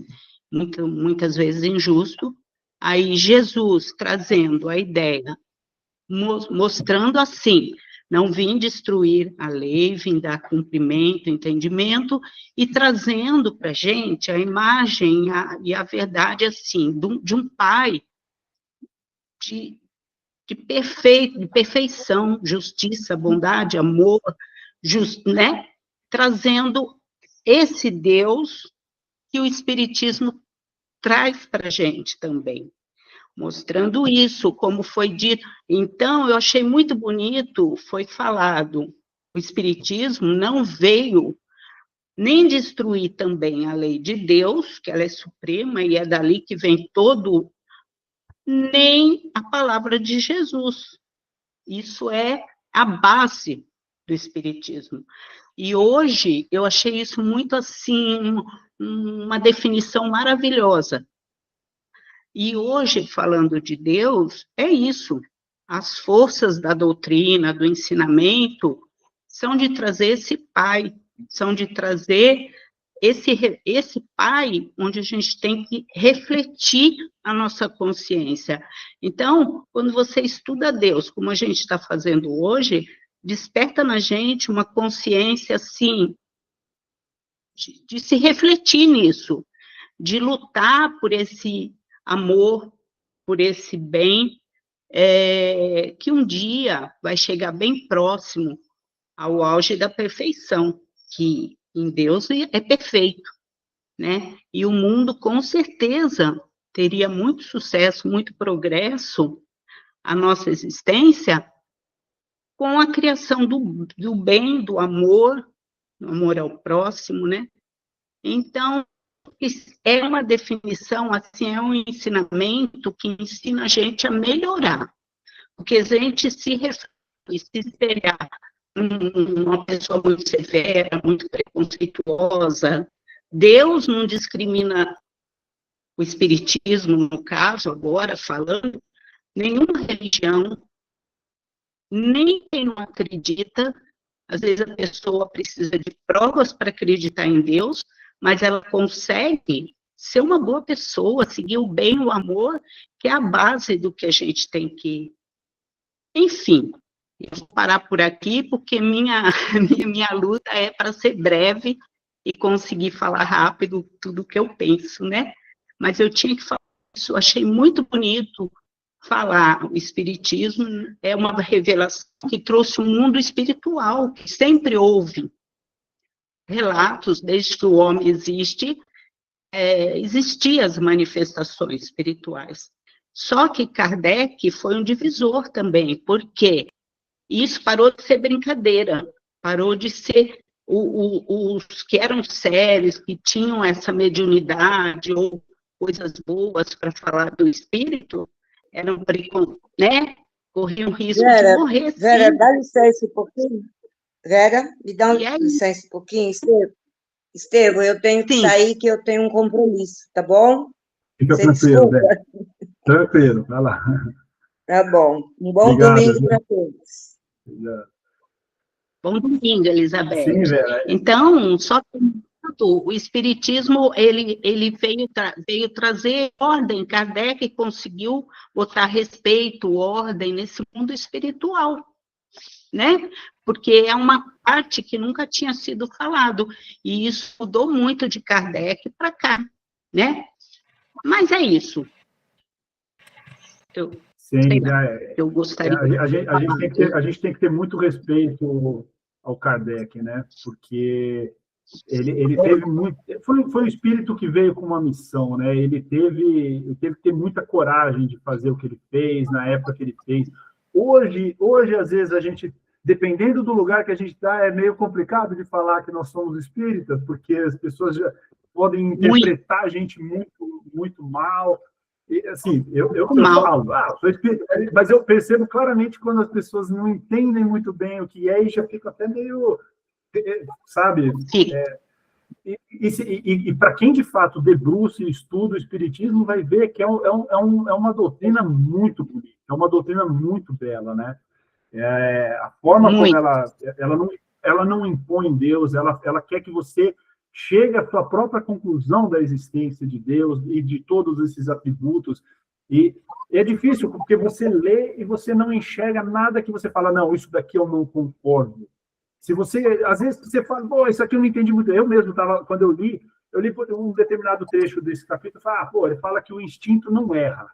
Muitas vezes injusto. Aí Jesus trazendo a ideia, mostrando assim, não vim destruir a lei, vim dar cumprimento, entendimento, e trazendo para a gente a imagem e a verdade, assim, de um pai que de perfeição, justiça, bondade, amor, né? Trazendo esse Deus que o Espiritismo traz para a gente também, mostrando isso, como foi dito. Então, eu achei muito bonito, foi falado, o Espiritismo não veio nem destruir também a lei de Deus, que ela é suprema e é dali que vem todo, nem a palavra de Jesus. Isso é a base do Espiritismo. E hoje eu achei isso muito assim, uma definição maravilhosa. E hoje, falando de Deus, é isso. As forças da doutrina, do ensinamento, são de trazer esse Pai, são de trazer esse Pai, onde a gente tem que refletir a nossa consciência. Então, quando você estuda Deus, como a gente está fazendo hoje, desperta na gente uma consciência, assim, de se refletir nisso, de lutar por esse amor, por esse bem, que um dia vai chegar bem próximo ao auge da perfeição, que em Deus é perfeito, né? E o mundo, com certeza, teria muito sucesso, muito progresso, a nossa existência, com a criação do bem, do amor ao próximo, né? Então, é uma definição, assim, é um ensinamento que ensina a gente a melhorar, porque a gente se espelhar uma pessoa muito severa, muito preconceituosa. Deus não discrimina o espiritismo, no caso, agora falando, nenhuma religião, nem quem não acredita. Às vezes a pessoa precisa de provas para acreditar em Deus, mas ela consegue ser uma boa pessoa, seguir o bem, o amor, que é a base do que a gente tem que... Enfim, eu vou parar por aqui, porque minha luta é para ser breve e conseguir falar rápido tudo o que eu penso, né? Mas eu tinha que falar isso, eu achei muito bonito falar. O Espiritismo é uma revelação que trouxe um mundo espiritual, que sempre houve relatos, desde que o homem existe, existiam as manifestações espirituais. Só que Kardec foi um divisor também, porque isso parou de ser brincadeira, parou de ser os que eram sérios, que tinham essa mediunidade ou coisas boas para falar do espírito, eram, né, corriam risco de morrer. Vera, dá licença um pouquinho. Vera, me dá licença um pouquinho. Estevão, eu tenho que sair, que eu tenho um compromisso, tá bom? Fica tranquilo, Vera. Tranquilo, vai lá. Tá bom. Um bom domingo para todos. Obrigado. Bom domingo, Elizabeth. Sim, Vera. Então, só que o Espiritismo, ele veio trazer ordem. Kardec conseguiu botar respeito, ordem nesse mundo espiritual, né? Porque é uma parte que nunca tinha sido falado, e isso mudou muito de Kardec para cá, né? Mas é isso. Eu gostaria... A gente tem que ter muito respeito ao Kardec, né? Porque ele teve muito... Foi um espírito que veio com uma missão, né? Ele teve que ter muita coragem de fazer o que ele fez, na época que ele fez. Hoje, às vezes, a gente, dependendo do lugar que a gente está, é meio complicado de falar que nós somos espíritas, porque as pessoas já podem interpretar a gente muito, muito mal. E, assim, eu falo, sou espírita, mas eu percebo claramente quando as pessoas não entendem muito bem o que é e já ficam até meio, sabe? E para quem, de fato, debruça e estuda o espiritismo, vai ver que é uma doutrina muito bonita, é uma doutrina muito bela, né? A forma como ela não impõe Deus, ela quer que você chegue à sua própria conclusão da existência de Deus e de todos esses atributos. E é difícil, porque você lê e você não enxerga nada que você fala, não, isso daqui eu não concordo. Se você, às vezes, você fala, pô, isso aqui eu não entendi muito. Eu mesmo estava, quando eu li um determinado trecho desse capítulo, ele fala que o instinto não erra.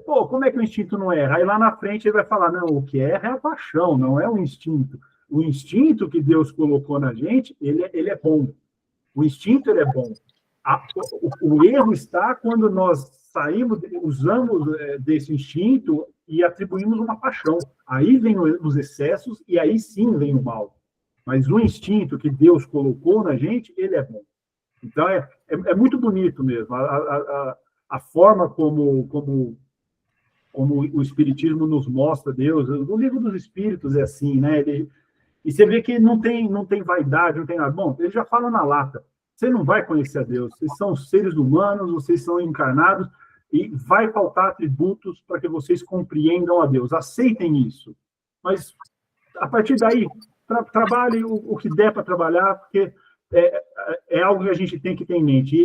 Pô, como é que o instinto não erra? Aí lá na frente ele vai falar, não, o que erra é a paixão, não é o instinto. O instinto que Deus colocou na gente, ele é bom. O instinto, ele é bom. O erro está quando nós saímos, usamos desse instinto e atribuímos uma paixão. Aí vem os excessos e aí sim vem o mal. Mas o instinto que Deus colocou na gente, ele é bom. Então, é muito bonito mesmo. A forma como o Espiritismo nos mostra Deus. O livro dos Espíritos é assim, né? E você vê que não tem vaidade, não tem nada. Bom, ele já fala na lata. Você não vai conhecer a Deus. Vocês são seres humanos, vocês são encarnados, e vai faltar atributos para que vocês compreendam a Deus. Aceitem isso. Mas, a partir daí, trabalhe o que der para trabalhar, porque é algo que a gente tem que ter em mente.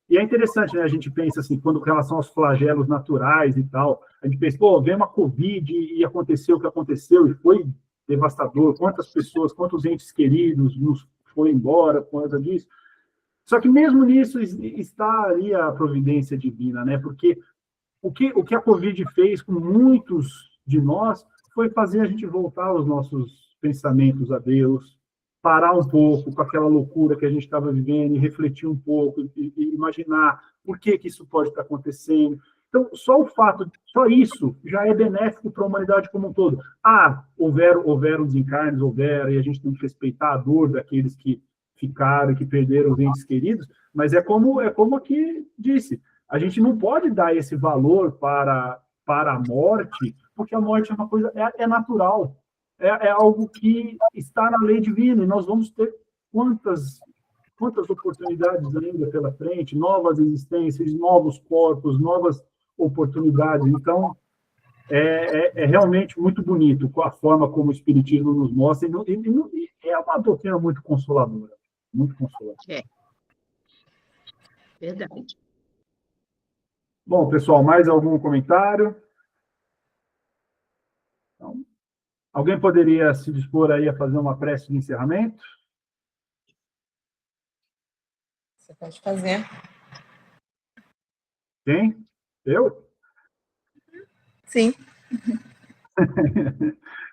E é interessante, né? A gente pensa assim, quando com relação aos flagelos naturais e tal, a gente pensa, pô, veio uma Covid e aconteceu o que aconteceu, e foi devastador, quantas pessoas, quantos entes queridos nos foi embora por causa disso. Só que mesmo nisso está ali a providência divina, né? Porque o que a Covid fez com muitos de nós foi fazer a gente voltar os nossos pensamentos a Deus, parar um pouco com aquela loucura que a gente estava vivendo e refletir um pouco e imaginar por que isso pode estar acontecendo. Então, só isso já é benéfico para a humanidade como um todo. Houveram desencarnes, e a gente tem que respeitar a dor daqueles que ficaram e que perderam os entes queridos, mas é como aqui disse, a gente não pode dar esse valor para a morte, porque a morte é uma coisa, é natural, é algo que está na lei divina, e nós vamos ter quantas oportunidades ainda pela frente, novas existências, novos corpos, novas oportunidades. Então, é realmente muito bonito a forma como o Espiritismo nos mostra, e é uma doutrina muito consoladora. Muito consoladora. Verdade. Bom, pessoal, mais algum comentário? Então, alguém poderia se dispor aí a fazer uma prece de encerramento? Você pode fazer. Quem? Eu? Sim.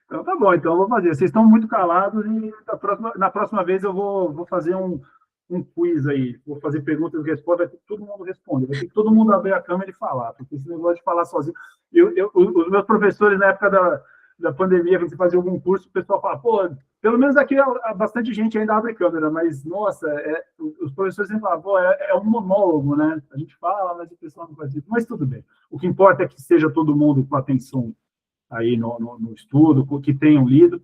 Então tá bom, então eu vou fazer. Vocês estão muito calados e na próxima vez eu vou fazer um quiz aí. Vou fazer perguntas e respostas, vai ter que todo mundo responder. Vai ter que todo mundo abrir a câmera e falar, porque esse negócio de falar sozinho... Os meus professores, na época da pandemia, quando você fazia algum curso, o pessoal fala, pô, pelo menos aqui bastante gente ainda abre câmera, mas, nossa, os professores sempre falam, pô, é um monólogo, né? A gente fala, mas o pessoal não faz isso. Mas tudo bem. O que importa é que esteja todo mundo com atenção aí no estudo, que tenham lido.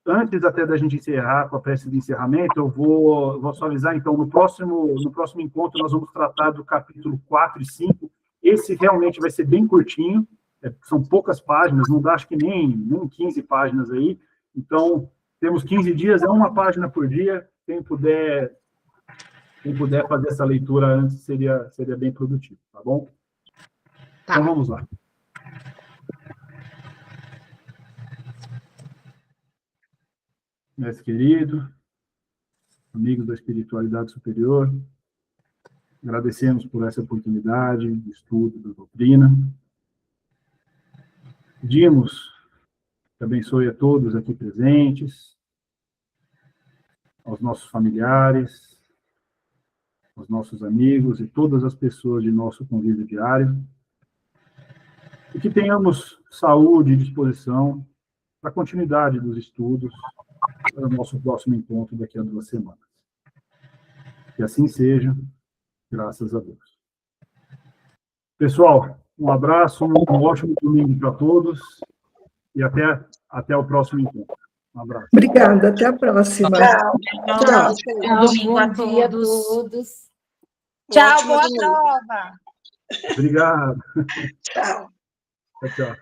Antes até da gente encerrar com a prece de encerramento, eu vou só avisar, então, no próximo encontro nós vamos tratar do capítulo 4 e 5. Esse realmente vai ser bem curtinho, são poucas páginas, não dá acho que nem 15 páginas aí, então temos 15 dias, é uma página por dia, quem puder fazer essa leitura antes seria bem produtivo, tá bom? Tá. Então vamos lá. Mestre querido, amigos da espiritualidade superior, agradecemos por essa oportunidade de estudo da doutrina. Pedimos que abençoe a todos aqui presentes, aos nossos familiares, aos nossos amigos e todas as pessoas de nosso convívio diário, e que tenhamos saúde e disposição para a continuidade dos estudos para o nosso próximo encontro daqui a 2 semanas. Que assim seja, graças a Deus. Pessoal, um abraço, um ótimo domingo para todos e até o próximo encontro. Um abraço. Obrigada, até a próxima. Tchau. Tchau. Domingo a todos. Tchau, boa prova. Obrigado. Tchau. Tchau.